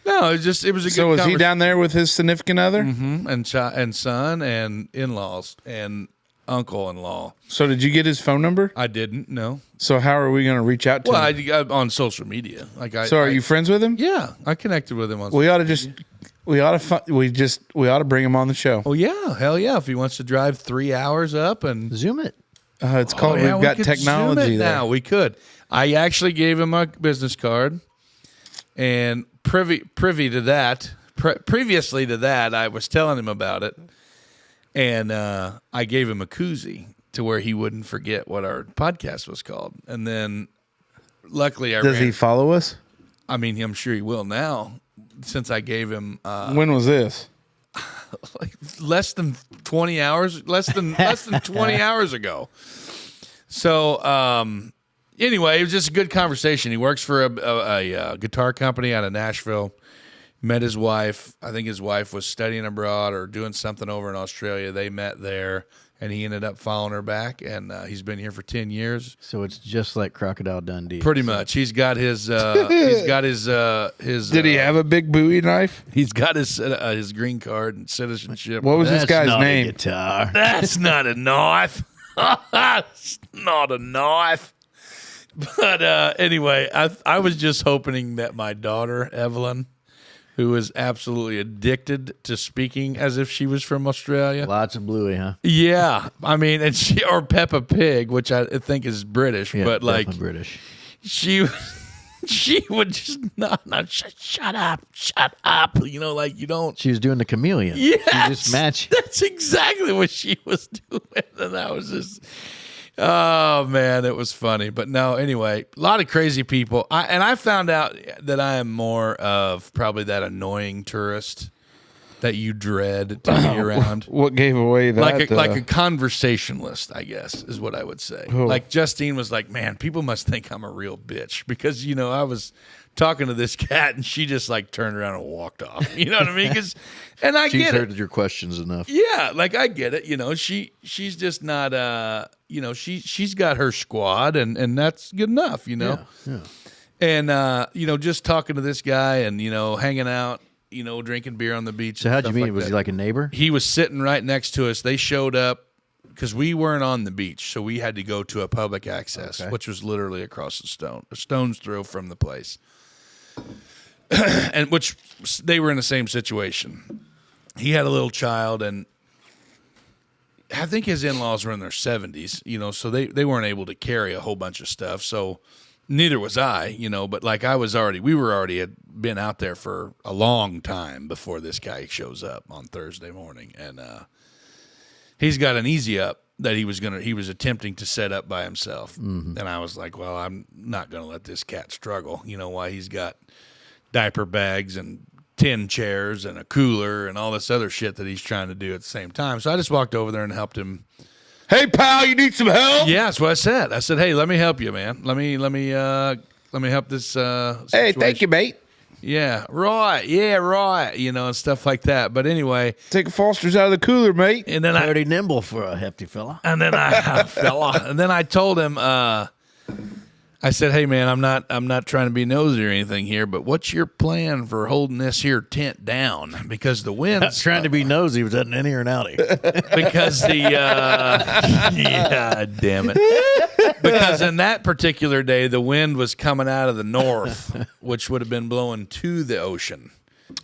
no, it was a good So was he conversation. down there with his significant other? Mm-hmm. And son and in-laws and uncle-in-law. So did you get his phone number? I didn't, no. So how are we going to reach out to Well, him? I on social media. So are you friends with him? Yeah, I connected with him on. We ought to we ought to bring him on the show. Oh yeah, hell yeah! If he wants to drive 3 hours up and Zoom it. It's called. yeah, We've we got could Zoom technology it there. now. We could. I actually gave him a business card, and privy to that. Previously to that, I was telling him about it, and I gave him a koozie to where he wouldn't forget what our podcast was called. And then, luckily, Does he follow us? I mean, I'm sure he will now, since I gave him When was this? like less than 20 hours, less than 20 hours ago. So, anyway, it was just a good conversation. He works for a guitar company out of Nashville. Met his wife. I think his wife was studying abroad or doing something over in Australia. They met there, and he ended up following her back, and he's been here for 10 years. So it's just like Crocodile Dundee. Pretty much. He's got his his Did he have a big Bowie knife? He's got his green card and citizenship. What was this That's guy's not name? A guitar. That's not a knife. That's not a knife. But anyway, I was just hoping that my daughter, Evelyn, who is absolutely addicted to speaking as if she was from Australia. Lots of Bluey, huh? Yeah. I mean, and she, or Peppa Pig, which I think is British, Yeah, but like definitely British. she would just not shut up. Like you don't. She was doing the chameleon. Yes, She just matched. That's exactly what she was doing, and I was just, oh man, it was funny. But no, anyway, a lot of crazy people. I found out that I am more of probably that annoying tourist that you dread to be around. What gave away that? Like a conversationalist, I guess, is what I would say. Oh. Like Justine was like, man, people must think I'm a real bitch because I was talking to this cat and she just like turned around and walked off. You know what I mean? And I She's get it. heard your questions enough. Yeah, like I get it. She's just not. She's got her squad and that's good enough. Yeah. And just talking to this guy and hanging out. Drinking beer on the beach. So and how'd you stuff meet? like Was that. he like a neighbor? He was sitting right next to us. They showed up because we weren't on the beach, so we had to go to a public access, Okay. which was literally across a stone's throw from the place. And which they were in the same situation. He had a little child, and I think his in-laws were in their 70s, so they weren't able to carry a whole bunch of stuff. So neither was I, but like we were already had been out there for a long time before this guy shows up on Thursday morning. And he's got an easy up that he was attempting to set up by himself. Mm-hmm. And I was like, well, I'm not going to let this cat struggle. Why he's got diaper bags and 10 chairs and a cooler and all this other shit that he's trying to do at the same time. So I just walked over there and helped him. Hey, pal, you need some help? Yeah, that's what I said. I said, hey, let me help you, man. Let me help this situation. Hey, thank you, mate. Yeah, right. Yeah, right. And stuff like that. But anyway, Take Foster's out of the cooler, mate. and then Pretty nimble for a hefty fella. and then I told him, I said, hey man, I'm not trying to be nosy or anything here, but what's your plan for holding this here tent down? Because the wind's Trying to be nosy, was that an innie or an outie? because the yeah, damn it. Because in that particular day the wind was coming out of the north, which would have been blowing to the ocean.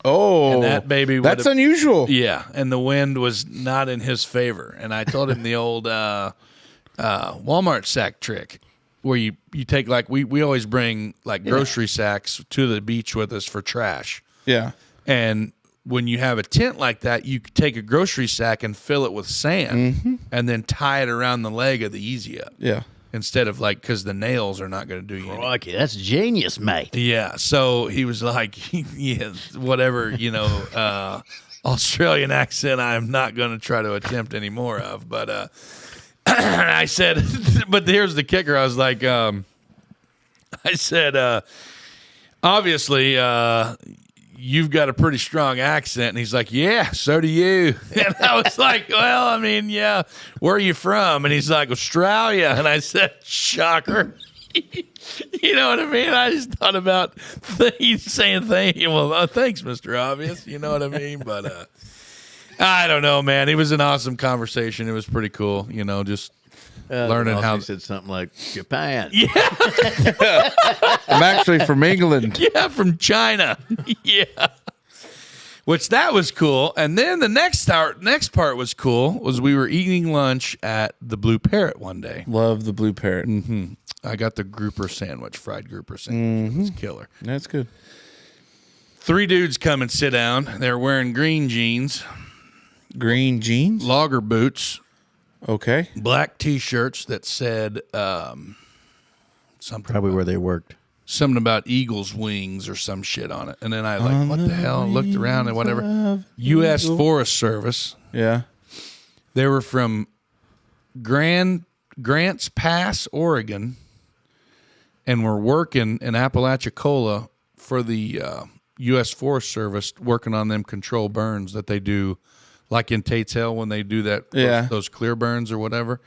Oh, And that baby that's would've- unusual. Yeah, and the wind was not in his favor. And I told him the old Walmart sack trick, where you take like we always bring like grocery sacks to the beach with us for trash. Yeah. And when you have a tent like that, you take a grocery sack and fill it with sand, and then tie it around the leg of the Easy Up. Yeah. Instead of like, because the nails are not going to do you any. Crikey, that's genius, mate. Yeah. So he was like, yeah, whatever, Australian accent I'm not going to try to attempt any more of. But I said, but here's the kicker. I was like, I said, obviously, you've got a pretty strong accent. And he's like, yeah, so do you. And I was like, well, I mean, yeah, where are you from? And he's like, Australia. And I said, shocker. You know what I mean? I just thought about saying thank you. Well, thanks, Mr. Obvious. You know what I mean? But I don't know, man. It was an awesome conversation. It was pretty cool, just learning how. He said something like Japan. Yeah. I'm actually from England. Yeah, from China. Yeah. Which that was cool. And then the next part was cool, was we were eating lunch at the Blue Parrot one day. Love the Blue Parrot. I got the grouper sandwich, fried grouper sandwich. It was killer. That's good. 3 dudes come and sit down. They're wearing green jeans, Green jeans. logger boots, Okay. black T-shirts that said something Probably where they worked. something about eagle's wings or some shit on it. And then I like, what the hell? I looked around and whatever. U.S. Forest Service. Yeah. They were from Grants Pass, Oregon, and were working in Apalachicola for the U.S. Forest Service, working on them control burns that they do, like in Tate's Hill when they do that, those clear burns or whatever.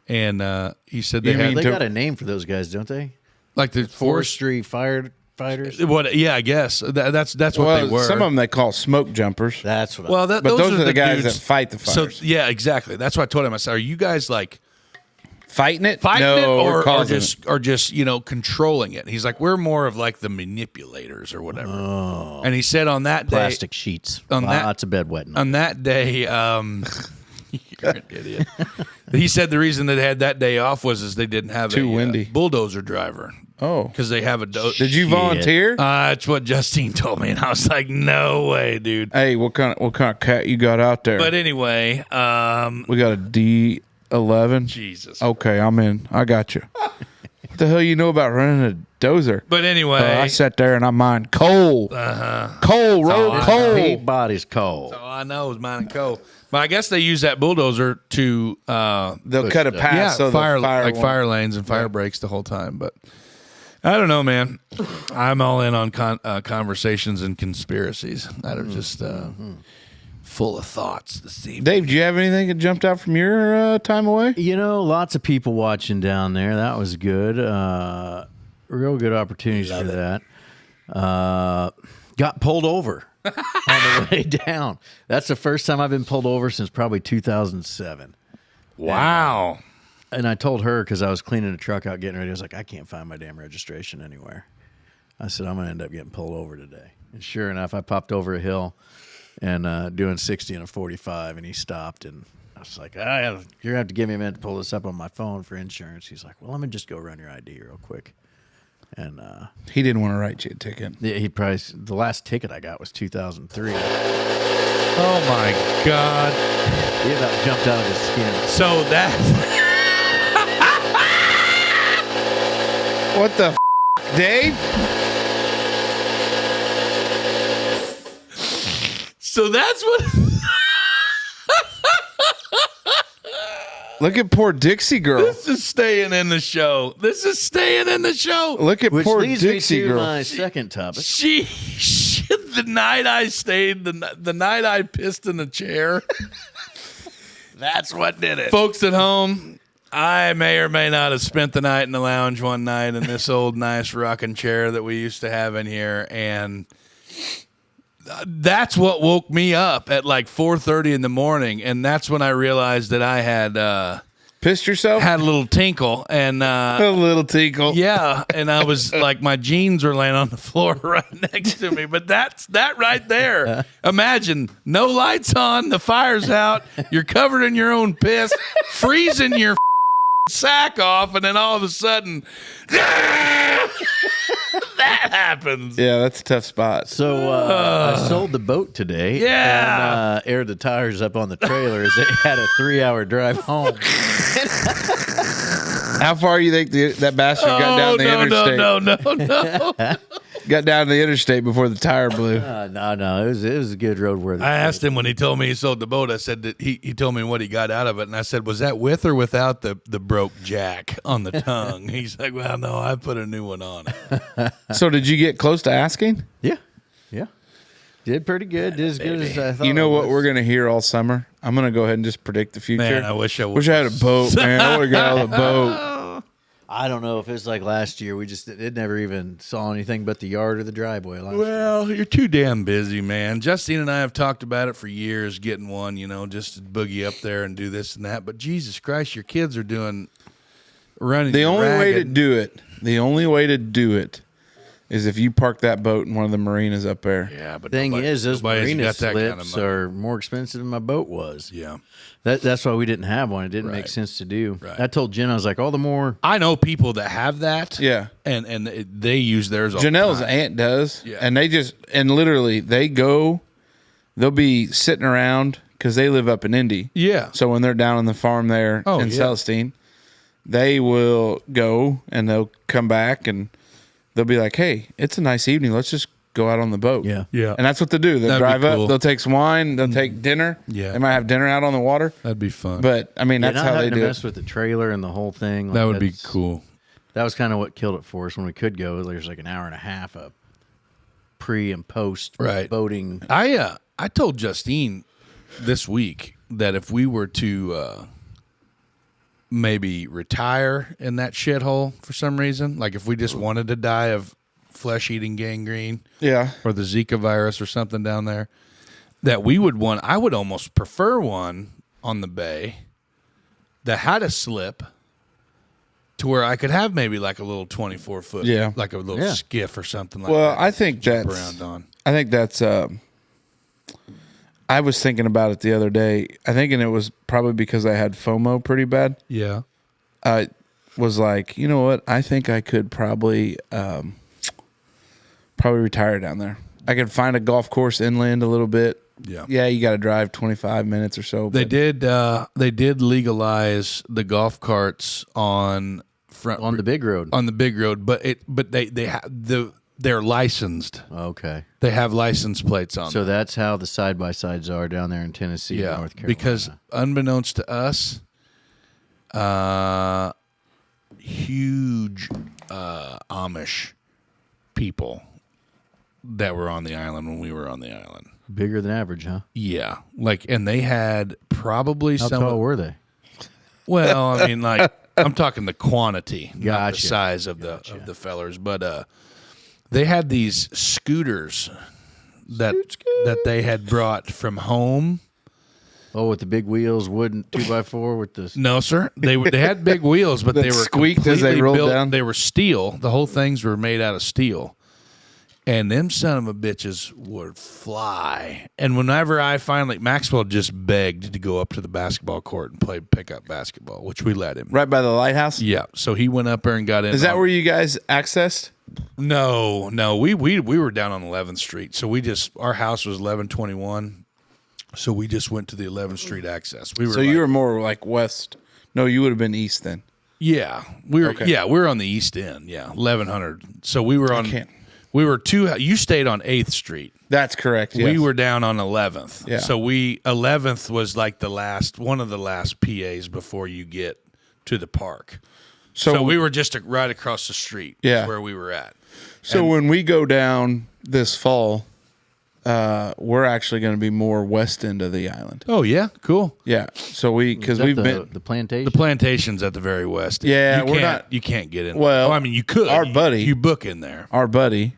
And he said they had They got a name for those guys, don't they? like the Forestry firefighters. What? Yeah, I guess that's what Well, they were. some of them they call smoke jumpers. That's what. Well, But those are the guys dudes- that fight the fires. So yeah, exactly. That's what I told him. I said, "Are you guys like Fighting it? fighting no, it, we're or causing just controlling it?" He's like, "We're more of like the manipulators or whatever." Oh. And he said on that day, plastic sheets. on that- Lots of bed wetting. on that day, you're an idiot. He said the reason they had that day off was they didn't have Too a windy. bulldozer driver. Oh. Because they have a Did you Shit. volunteer? That's what Justine told me, and I was like, "No way, dude." Hey, what kind of cat you got out there? But anyway, We got a D11. Jesus. Okay, I'm in. I got you. What the hell you know about running a dozer? But anyway, I sat there and I mined coal. Coal, road coal. Pete body's cold. all I know is mine and coal. But I guess they use that bulldozer to They'll cut a path so fire the fire like won't- fire lanes and fire breaks the whole time. But I don't know, man. I'm all in on conversations and conspiracies that are just full of thoughts this evening. Dave, do you have anything that jumped out from your time away? Lots of people watching down there. That was good. Real good opportunities for that. Got pulled over on the way down. That's the first time I've been pulled over since probably 2007. Wow. And I told her because I was cleaning the truck out, getting ready. I was like, I can't find my damn registration anywhere. I said, I'm going to end up getting pulled over today. And sure enough, I popped over a hill and doing 60 and a 45, and he stopped. And I was like, you're going to have to give me a minute to pull this up on my phone for insurance. He's like, well, let me just go run your ID real quick. And He didn't want to write you a ticket. he probably, the last ticket I got was 2003. Oh my God. He about jumped out of his skin. So that What the Dave? so that's what Look at poor Dixie girl. this is staying in the show. This is staying in the show. Look at Which poor leads Dixie me to girl. my second topic. She the night I stayed, the night I pissed in the chair. That's what did it. Folks at home, I may or may not have spent the night in the lounge one night in this old nice rocking chair that we used to have in here, and that's what woke me up at like 4:30 in the morning, and that's when I realized that I had Pissed yourself? had a little tinkle, and A little tinkle. yeah, and I was like, my jeans were laying on the floor right next to me. But that's that right there. Imagine no lights on, the fire's out, you're covered in your own piss, freezing your sack off, and then all of a sudden, that happens. Yeah, that's a tough spot. So I sold the boat today. Yeah. And aired the tires up on the trailer as they had a 3-hour drive home. How far you think that bastard got down the interstate? No. Got down the interstate before the tire blew. No. It was a good road worthy. I asked him when he told me he sold the boat. I said that he told me what he got out of it, and I said, "Was that with or without the broke jack on the tongue?" He's like, "Well, no, I put a new one on it." So did you get close to asking? Yeah. Did pretty good. Did as good as I thought. You know it what was. we're gonna hear all summer? I'm gonna go ahead and just predict the future. Man, I wish I would. Wish I had a boat, man. I would have got out of the boat. I don't know if it's like last year. It never even saw anything but the yard or the driveway last year. Well, you're too damn busy, man. Justine and I have talked about it for years, getting one, just to boogie up there and do this and that. But Jesus Christ, your kids are running. The only way to ragged. do it is if you park that boat in one of the marinas up there. Yeah, but Thing is, those nobody's marina got that kind of slips money. are more expensive than my boat was. Yeah. That's why we didn't have one. It didn't make Right. sense to do. Right. I told Jen, I was like, all the more. I know people that have that. Yeah. And they use theirs all Janelle's the time. aunt does, Yeah. and literally they'll be sitting around because they live up in Indy. Yeah. So when they're down on the farm there Oh, in yeah. Celestine, they will go and they'll come back and they'll be like, "Hey, it's a nice evening. Let's just go out on the boat." Yeah. Yeah. And that's what they do. They'll That'd be drive cool. up. They'll take some wine. They'll take dinner. Yeah. They might have dinner out on the water. That'd be fun. But I mean, Yeah, that's not how they having to do mess it. with the trailer and the whole thing. that would be that's- cool. That was kind of what killed it for us when we could go. There's like an hour and a half of pre and post Right. boating. I told Justine this week that if we were to maybe retire in that shithole for some reason, like if we just wanted to die of flesh-eating gangrene Yeah. or the Zika virus or something down there, that I would almost prefer one on the bay that had a slip to where I could have maybe like a little 24-foot, Yeah. like a little Yeah. skiff or something like Well, that. I think jump that's. around on. I think that's. I was thinking about it the other day. I think, and it was probably because I had FOMO pretty bad. Yeah. I was like, you know what? I think I could probably retire down there. I could find a golf course inland a little bit. Yeah. Yeah, you got to drive 25 minutes or so. They but- did legalize the golf carts on On the big road. the big road, but they're licensed. Okay. They have license plates on So them. that's how the side by sides are down there in Tennessee and North Carolina. because unbeknownst to us, huge Amish people that were on the island when we were on the island. Bigger than average, huh? Yeah, and they had probably How some. tall were they? Well, I mean, like I'm talking the quantity, not the Gotcha. size of the fellers. But they had these scooters that they had brought from home. Oh, with the big wheels, wooden 2x4 with the. No, sir. They had big wheels, but That they were squeaked as they completely rolled built. down? They were steel. The whole things were made out of steel. And them son of a bitches would fly. And whenever Maxwell just begged to go up to the basketball court and play pickup basketball, which we let him. right by the lighthouse. Yeah. So he went up there and got in. Is that where you guys accessed? No. We were down on 11th Street. So our house was 1121. So we just went to the 11th Street access. We were So you were more like west. No, you would have been east then. Yeah. We were Okay. we were on the east end. Yeah. 1100. So we were on can't- we were you stayed on 8th Street. That's correct. Yes. We were down on 11th. Yeah. So 11th was like one of the last PAs before you get to the park. So we were just right across the street. Yeah. Is where we were at. So when we go down this fall, we're actually going to be more west end of the island. Oh yeah, cool. Yeah. So because Is that we've the, been. the plantation. The plantation's at the very west. Yeah, you we're can't, not- You can't get in. Well, Oh, I mean, you could. our buddy- You book in there. Our buddy,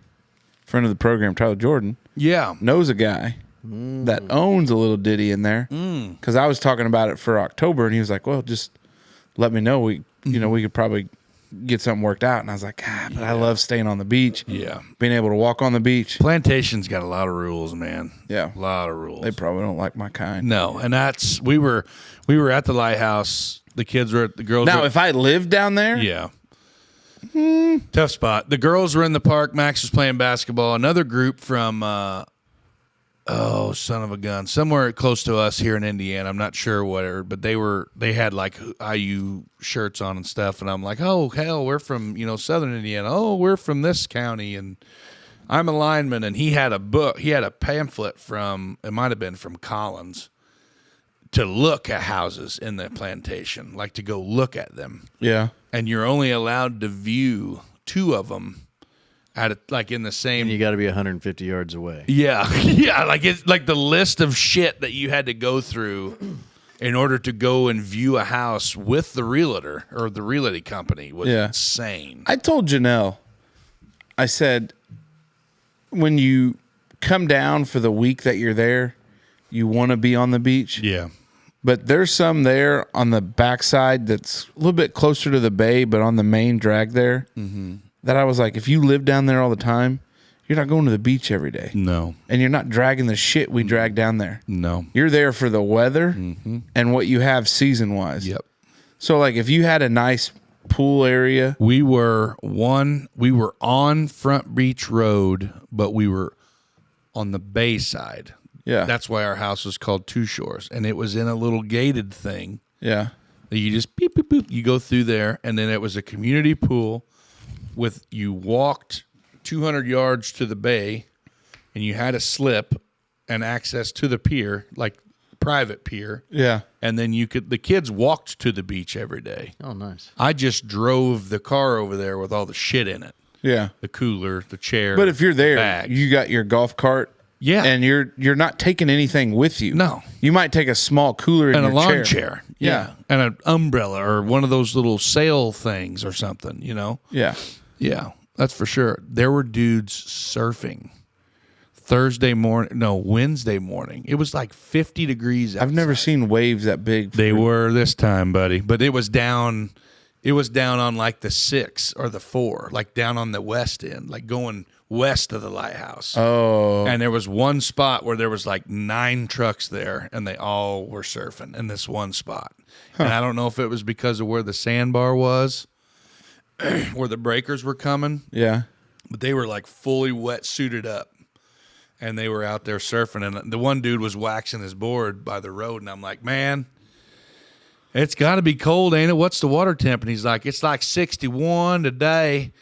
friend of the program, Tyler Jordan, Yeah. knows a guy that owns a little ditty in there. Because I was talking about it for October, and he was like, "Well, just let me know. We could probably get something worked out. And I was like, God, but I love staying on the beach. Yeah. Being able to walk on the beach. Plantation's got a lot of rules, man. Yeah. A lot of rules. They probably don't like my kind. No, and that's we were at the lighthouse. The kids were the girls. Now, were, if I lived down there, yeah, tough spot. The girls were in the park. Max was playing basketball. Another group from son of a gun, somewhere close to us here in Indiana. I'm not sure whatever, but they had like IU shirts on and stuff. And I'm like, oh hell, we're from Southern Indiana. Oh, we're from this county, and I'm a lineman. And he had a book. He had a pamphlet from it might have been from Collins to look at houses in the plantation, like to go look at them. yeah. And you're only allowed to view 2 of them like in the same. And you got to be 150 yards away. Yeah, yeah. Like it's like the list of shit that you had to go through in order to go and view a house with the realtor or the realty company was insane. I told Janelle, I said, when you come down for the week that you're there, you want to be on the beach. Yeah. But there's some there on the backside that's a little bit closer to the bay, but on the main drag there, that I was like, if you live down there all the time, you're not going to the beach every day. No. And you're not dragging the shit we drag down there. No. You're there for the weather and what you have season-wise. Yep. So, like, if you had a nice pool area. We were on Front Beach Road, but we were on the bay side. Yeah. That's why our house was called Two Shores, and it was in a little gated thing. Yeah. That you just beep, beep, beep. You go through there, and then it was a community pool you walked 200 yards to the bay, and you had a slip and access to the pier, like private pier. Yeah. And then the kids walked to the beach every day. Oh, nice. I just drove the car over there with all the shit in it. Yeah. The cooler, the chair. But if you're there, bags. you got your golf cart. Yeah. And you're not taking anything with you. No. You might take a small cooler and your a lawn chair. chair. Yeah. And an umbrella or one of those little sail things or something, Yeah. Yeah, that's for sure. There were dudes surfing Wednesday morning. It was like 50 degrees outside. I've never seen waves that big. They were this time, buddy. But it was down on like the 6 or the 4, like down on the west end, like going west of the lighthouse. Oh. And there was one spot where there was like 9 trucks there, and they all were surfing in this one spot. And I don't know if it was because of where the sandbar was, where the breakers were coming. Yeah. But they were like fully wetsuited up, and they were out there surfing. And the one dude was waxing his board by the road, and I'm like, man, it's got to be cold, ain't it? What's the water temp? And he's like, it's like 61 today.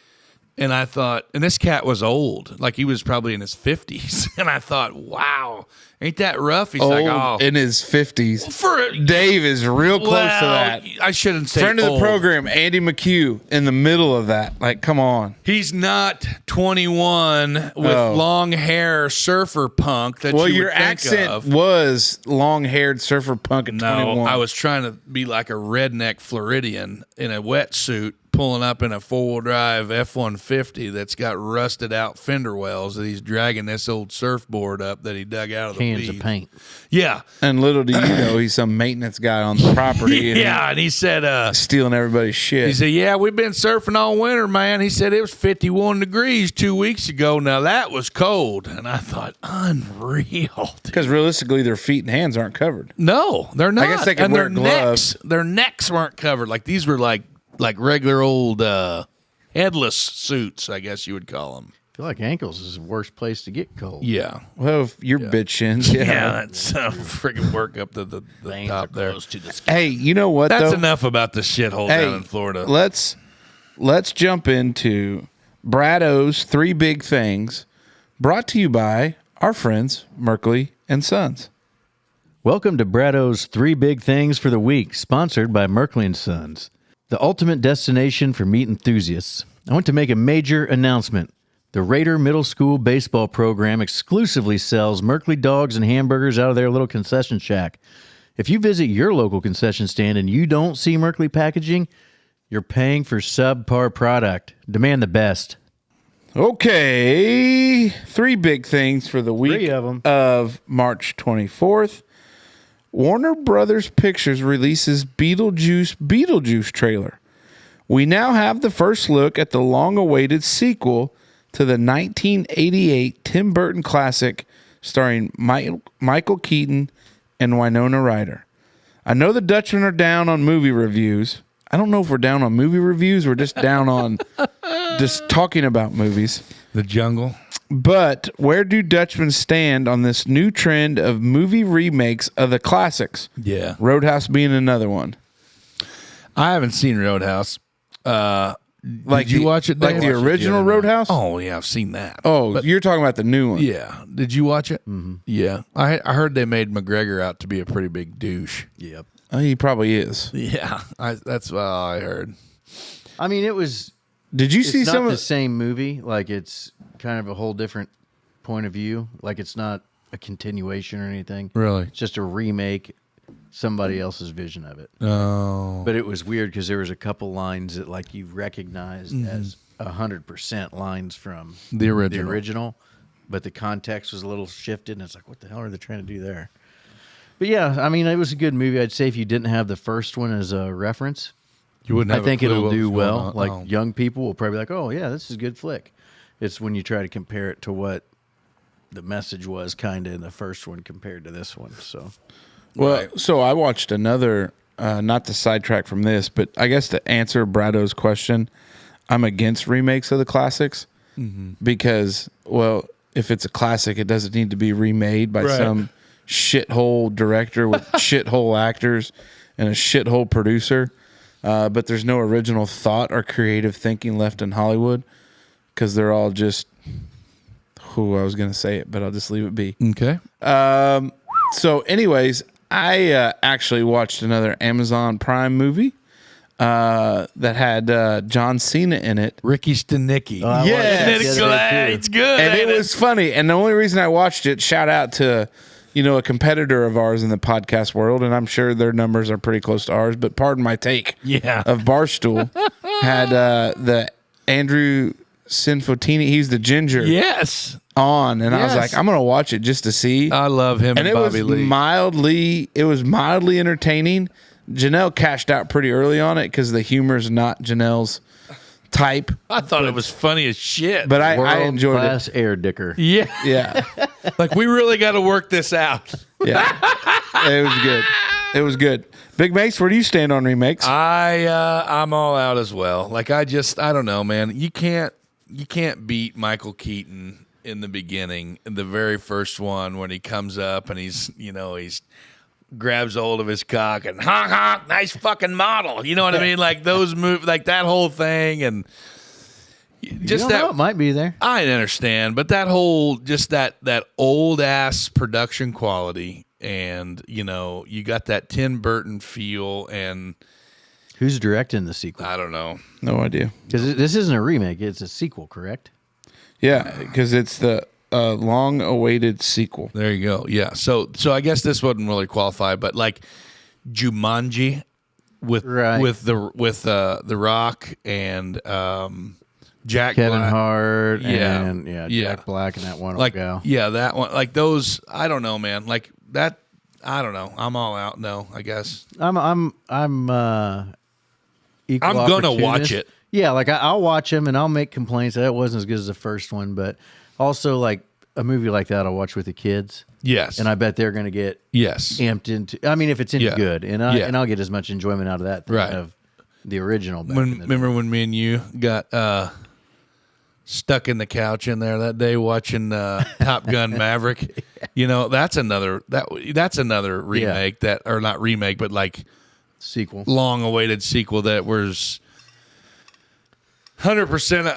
And I thought, and this cat was old, like he was probably in his 50s. And I thought, wow, ain't that rough? He's like, oh, in his 50s. for Dave is real close to that. I shouldn't say Friend of the old. program, Andy McHugh, in the middle of that. Like, come on. He's not 21 with long hair surfer punk that Well, you your would think accent of. was long-haired surfer punk at 21. No, I was trying to be like a redneck Floridian in a wetsuit, pulling up in a 4-wheel drive F-150 that's got rusted out fender wells that he's dragging this old surfboard up that he dug out of the Cans weed. of paint. Yeah. And little do you know, he's some maintenance guy on the property. Yeah, and he said, stealing everybody's shit. he said, yeah, we've been surfing all winter, man. He said it was 51 degrees 2 weeks ago. Now, that was cold. And I thought, unreal. Because realistically, their feet and hands aren't covered. No, they're not. I guess they could and wear gloves. Their necks weren't covered. Like these were like regular old headless suits, I guess you would call them. I feel like ankles is the worst place to get cold. Yeah. Well, if your bitch shins. Yeah. Yeah, that's freaking work up to the Veins top are there. close to the skin. Hey, you know what, That's though? enough about the shithole down in Florida. Let's jump into Brado's 3 Big Things, brought to you by our friends, Merkley and Sons. Welcome to Brado's 3 Big Things for the Week, sponsored by Merkley & Sons, the ultimate destination for meat enthusiasts. I want to make a major announcement. The Raider Middle School baseball program exclusively sells Merkley dogs and hamburgers out of their little concession shack. If you visit your local concession stand and you don't see Merkley packaging, you're paying for subpar product. Demand the best. Okay, 3 big things for the week 3 of 'em. of March 24th. Warner Brothers Pictures releases Beetlejuice trailer. We now have the first look at the long-awaited sequel to the 1988 Tim Burton classic starring Michael Keaton and Winona Ryder. I know the Dutchmen are down on movie reviews. I don't know if we're down on movie reviews. We're just down on just talking about movies. The jungle. But where do Dutchmen stand on this new trend of movie remakes of the classics? Yeah. Roadhouse being another one. I haven't seen Roadhouse. Did you watch it? Like Dave? the original Roadhouse? Oh, yeah, I've seen that. Oh, But- you're talking about the new one. yeah. Did you watch it? Mm-hmm. Yeah. I heard they made McGregor out to be a pretty big douche. Yep. Oh, he probably is. Yeah. That's what I heard. I mean, it was. Did you It's see not some of the same movie. Like, it's kind of a whole different point of view. Like, it's not a continuation or anything. Really? It's just a remake, somebody else's vision of it. Oh. But it was weird because there was a couple lines that like you recognized as 100% lines from The original. the original, but the context was a little shifted, and it's like, what the hell are they trying to do there? But yeah, I mean, it was a good movie. I'd say if you didn't have the first one as a reference, You wouldn't I have a think clue it'll what do was going well. on. Like Oh. young people will probably be like, oh yeah, this is a good flick. It's when you try to compare it to what the message was kind of in the first one compared to this one. So Well, so I watched another, not to sidetrack from this, but I guess to answer Brado's question, I'm against remakes of the classics because, well, if it's a classic, it doesn't need to be remade by some shithole director with shithole actors and a shithole producer. But there's no original thought or creative thinking left in Hollywood because they're all just, I was going to say it, but I'll just leave it be. Okay. So anyways, I actually watched another Amazon Prime movie that had John Cena in it. Ricky Stenicki. I watched Yes. it the It's other day, too. It's good. And it ain't was funny. And the only reason I watched it, shout out to, a competitor of ours in the podcast world, and I'm sure their numbers are pretty close to ours, but pardon my take Yeah. of Barstool, had the Andrew Sinfotini, he's the ginger, Yes. on. And I was Yes. like, I'm going to watch it just to see. I love him and And it Bobby was Lee. mildly entertaining. Janelle cashed out pretty early on it because the humor's not Janelle's type, I thought it was funny as shit. but I enjoyed it. World-class air dicker. yeah. Yeah, Like, we really got to work this out. yeah, it was good. It was good. Big Mace, where do you stand on remakes? I'm all out as well. Like, I don't know, man. You can't beat Michael Keaton in the beginning, the very first one when he comes up and he's grabs hold of his cock and honk honk, nice fucking model. You know what I mean? Like those moves, like that whole thing, and just You don't know, it might be there. I understand, but that whole just that old ass production quality, and you got that Tim Burton feel, and Who's directing the sequel? I don't know. No idea. Because this isn't a remake; it's a sequel, correct? Yeah, because it's the long-awaited sequel. There you go. Yeah. So I guess this wouldn't really qualify, but like Jumanji with Right. the Rock and Jack Kevin Black. Hart Yeah. and Yeah. Jack Black and that one Like gal. yeah, that one. Like those. I don't know, man. Like that. I don't know. I'm all out. No, I guess. I'm equal I'm gonna opportunist. watch it. Yeah, like I'll watch them and I'll make complaints that it wasn't as good as the first one, but also like a movie like that I'll watch with the kids, Yes. and I bet they're gonna get yes. amped into. I mean, if it's any Yeah. good, and I'll get as much enjoyment out of that Right. of the original. Back in the day. Remember when me and you got stuck in the couch in there that day watching Top Gun Maverick? That's another remake that, or not remake, but like sequel? long awaited sequel that was 100%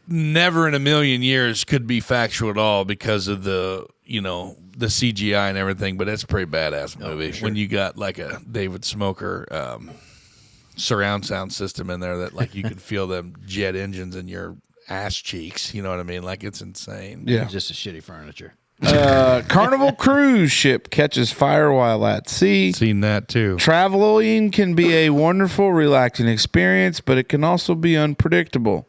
never in a million years could be factual at all because of the CGI and everything, but it's a pretty badass movie when you got like a David Smoker surround sound system in there that like you could feel them jet engines in your ass cheeks. You know what I mean? Like it's insane. Yeah. It's just a shitty furniture. Carnival cruise ship catches fire while at sea. Seen that too. Traveling can be a wonderful, relaxing experience, but it can also be unpredictable.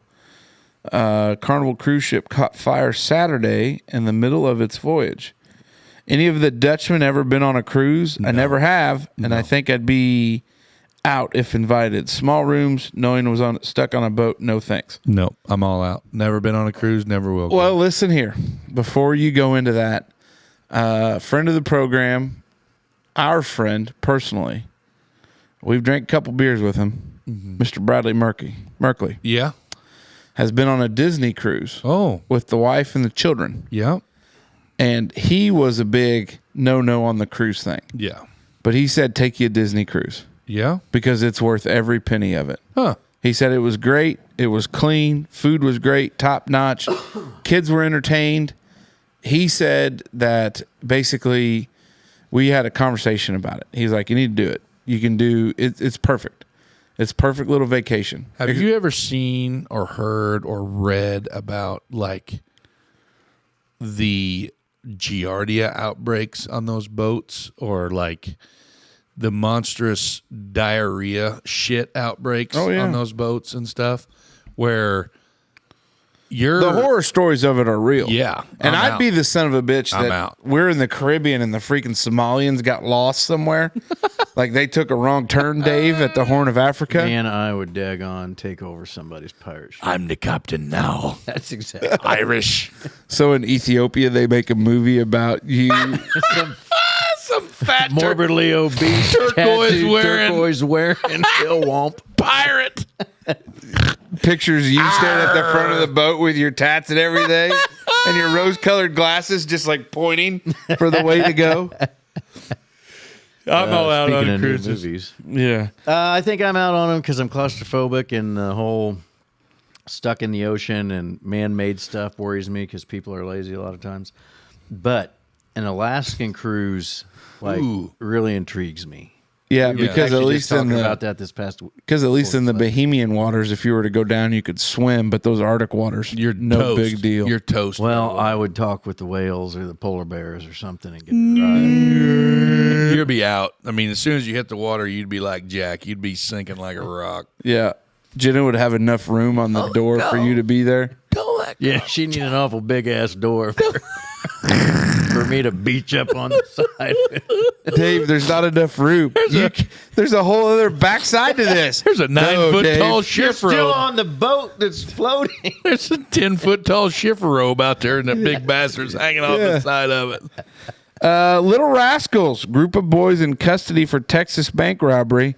Carnival cruise ship caught fire Saturday in the middle of its voyage. Any of the Dutchmen ever been on a cruise? I never have, and I think I'd be out if invited. Small rooms, knowing was stuck on a boat. No thanks. No, I'm all out. Never been on a cruise. Never will. Well, listen here. Before you go into that, friend of the program, our friend personally, we've drank a couple beers with him. Mr. Bradley Merkley Yeah. has been on a Disney cruise. Oh. With the wife and the children. Yeah. And he was a big no on the cruise thing. Yeah. But he said, take you a Disney cruise Yeah. because it's worth every penny of it. Huh. He said it was great. It was clean. Food was great, top notch. Kids were entertained. He said that basically we had a conversation about it. He's like, you need to do it. You can do it. It's perfect. It's perfect little vacation. Have you ever seen or heard or read about like the Giardia outbreaks on those boats, or like the monstrous diarrhea shit outbreaks on those boats and stuff, where The horror stories of it are real. Yeah. And I'm I'd out. be the son of a bitch I'm that out. we're in the Caribbean and the freaking Somalians got lost somewhere. Like they took a wrong turn, Dave, at the Horn of Africa. Man, I would daggone take over somebody's pirate ship. I'm the captain now. That's exactly. Irish. So in Ethiopia, they make a movie about you. Some fat Morbidly obese, Turquoise wearing. turquoise wearing Bill Womp. pirate. Pictures you standing at the front of the boat with your tats and everything, and your rose-colored glasses just like pointing for the way to go. I'm all out Speaking on of new cruises. movies, Yeah. I think I'm out on them because I'm claustrophobic, and the whole stuck in the ocean and man-made stuff worries me because people are lazy a lot of times. But an Alaskan cruise, like, really intrigues me. Yeah, because at Actually, least just in talking the about that this past week. because at least in the Bohemian waters, if you were to go down, you could swim. But those Arctic waters, You're no toast. big deal. You're toast. Well, I would talk with the whales or the polar bears or something and get it right. You'd be out. I mean, as soon as you hit the water, you'd be like Jack. You'd be sinking like a rock. Yeah, Jenna would have enough room on the door for you to be there. Yeah, she needed an awful big ass door for me to beach up on the side. Dave, there's not enough room. There's a whole other backside to this. There's a 9-foot Dave. tall You're shift still robe. on the boat that's floating. There's a 10-foot tall shift robe out there, and that big bastard's hanging off the side of it. Little Rascals, group of boys in custody for Texas bank robbery.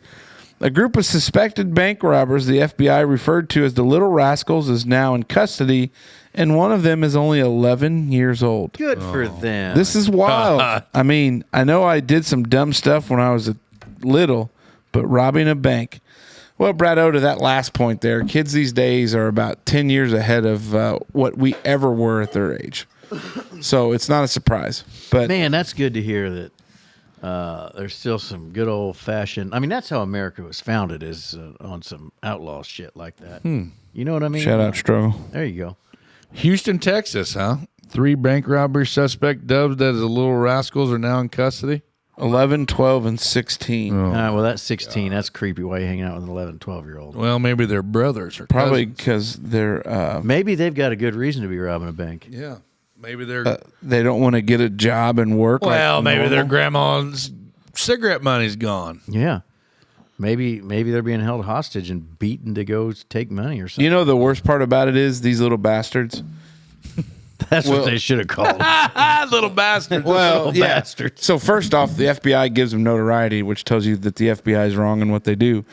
A group of suspected bank robbers the FBI referred to as the Little Rascals is now in custody, and one of them is only 11 years old. Good for them. This is wild. I mean, I know I did some dumb stuff when I was little, but robbing a bank. Well, Brad, to that last point there, kids these days are about 10 years ahead of what we ever were at their age. So it's not a surprise. But Man, that's good to hear that there's still some good old fashioned. I mean, that's how America was founded, is on some outlaw shit like that. You know what I mean? shout out Struggle. There you go. Houston, Texas, huh? 3 bank robbery suspect dubbed as the Little Rascals are now in custody. 11, 12, and 16. All right, well, that's 16. That's creepy. Why are you hanging out with an 11, 12-year-old? Well, maybe they're brothers or Probably cousins. because they're Maybe they've got a good reason to be robbing a bank. Yeah, maybe they're. they don't want to get a job and work. well, like maybe their normal. grandma's cigarette money's gone. Yeah. Maybe they're being held hostage and beaten to go take money or something. You know the worst part about it is these little bastards. That's what they should have called them. Little bastard. Well, Little yeah. bastards. So first off, the FBI gives them notoriety, which tells you that the FBI is wrong in what they do.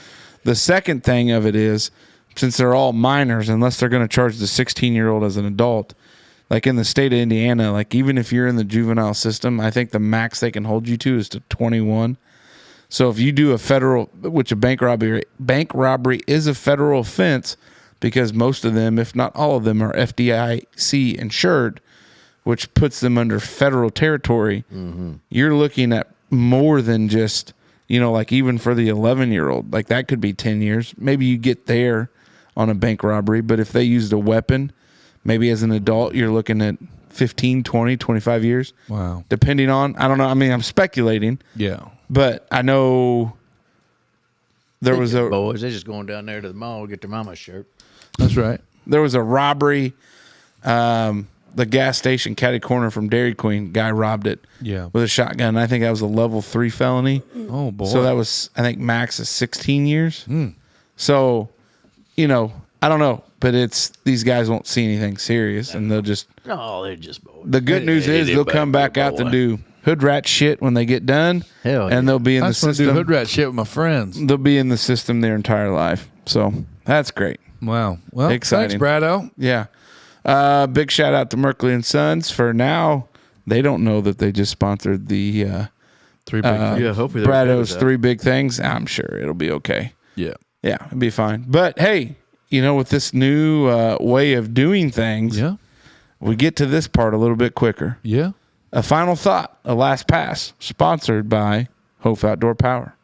The second thing of it is, since they're all minors, unless they're going to charge the 16-year-old as an adult, like in the state of Indiana, like even if you're in the juvenile system, I think the max they can hold you to is to 21. So if you do a federal, which a bank robbery is a federal offense, because most of them, if not all of them, are FDIC insured, which puts them under federal territory. You're looking at more than just, like even for the 11-year-old, like that could be 10 years. Maybe you get there on a bank robbery, but if they used a weapon, maybe as an adult, you're looking at 15, 20, 25 years. Wow. Depending on, I don't know. I mean, I'm speculating, Yeah. but I know there was a boys. They're just going down there to the mall to get their mama's shirt. That's right. there was a robbery. The the gas station catty corner from Dairy Queen. Guy robbed it with a shotgun. I think that was a level 3 felony. Oh, boy. So that was, I think, max is 16 years. So, you know, I don't know, but these guys won't see anything serious, and they'll just. Oh, they're just boys. The good news is they'll come back out to do hood rat shit when they get done. Hell yeah. And they'll be in the I just want to system. do hood rat shit with my friends. They'll be in the system their entire life. So that's great. Wow. Well, Exciting. thanks, Brado. Yeah. Big shout out to Merkley and Sons for now. They don't know that they just sponsored the Three big things. Yeah, hopefully they're okay with Brado's that. 3 big things. I'm sure it'll be okay. Yeah. Yeah, it'll be fine. But hey, you know, with this new way of doing things, Yeah. we get to this part a little bit quicker. Yeah. A final thought, a last pass, sponsored by Hopf Outdoor Power.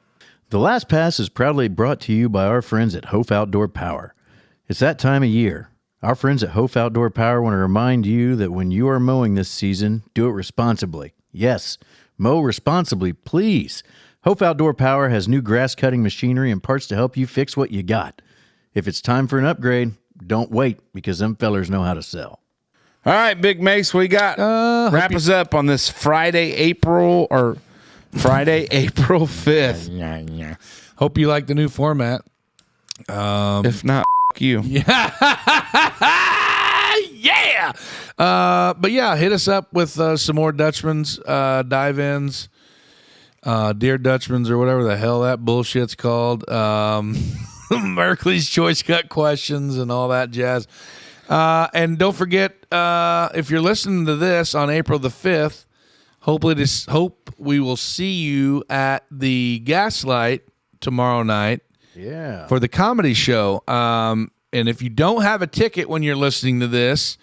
The Last Pass is proudly brought to you by our friends at Hopf Outdoor Power. It's that time of year. Our friends at Hopf Outdoor Power want to remind you that when you are mowing this season, do it responsibly. Yes, mow responsibly, please. Hopf Outdoor Power has new grass cutting machinery and parts to help you fix what you got. If it's time for an upgrade, don't wait, because them fellers know how to sell. All right, Big Mace, we got wrap us up on this Friday, April 5th. Hope you like the new format. If not, you. Yeah. But yeah, hit us up with some more Dutchman's dive-ins, Dear Dutchman's, or whatever the hell that bullshit's called. Merkley's Choice Cut questions and all that jazz. And don't forget, if you're listening to this on April the 5th, hope we will see you at the Gaslight tomorrow night. Yeah. For the comedy show. And if you don't have a ticket when you're listening to this,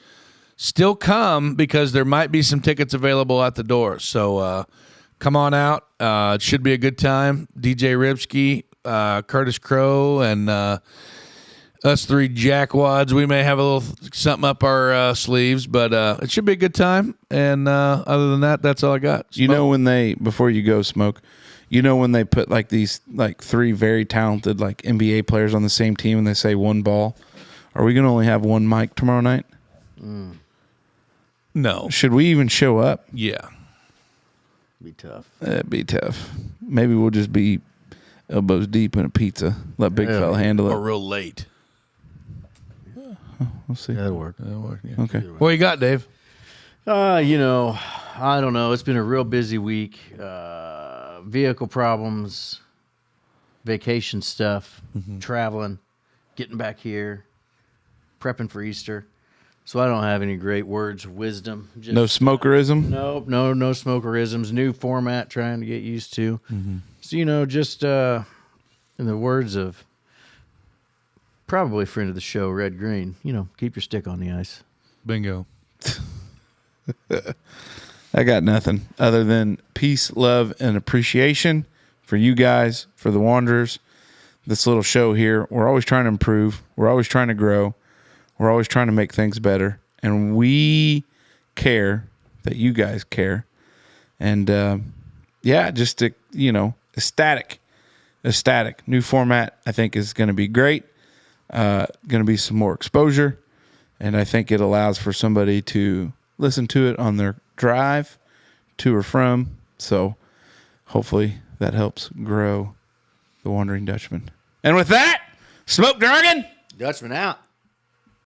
still come, because there might be some tickets available at the door. So come on out. It should be a good time. DJ Ribsky, Curtis Crow, and us 3 jackwads. We may have a little something up our sleeves, but it should be a good time. And other than that, that's all I got. You know, before you go, Smoke, you know when they put like these 3 very talented like NBA players on the same team and they say one ball, are we going to only have one mic tomorrow night? No. Should we even show up? Yeah. Be tough. It'd be tough. Maybe we'll just be elbows deep in a pizza. Let Big Fella handle Or it. real late. We'll see. That'll work. Yeah. Okay. What you got, Dave? You know, I don't know. It's been a real busy week. Vehicle problems, vacation stuff, traveling, getting back here, prepping for Easter. So I don't have any great words of wisdom. Just, No smokerism? Nope, no smokerisms. New format trying to get used to. So, you know, just in the words of probably a friend of the show, Red Green, you know, keep your stick on the ice. Bingo. I got nothing other than peace, love, and appreciation for you guys, for the Wanderers. This little show here, we're always trying to improve. We're always trying to grow. We're always trying to make things better. And we care that you guys care. And, just, ecstatic. New format, I think, is going to be great. Going to be some more exposure. And I think it allows for somebody to listen to it on their drive to or from. So hopefully that helps grow the Wondering Dutchman. And with that, Smoke Dragon. Dutchman out.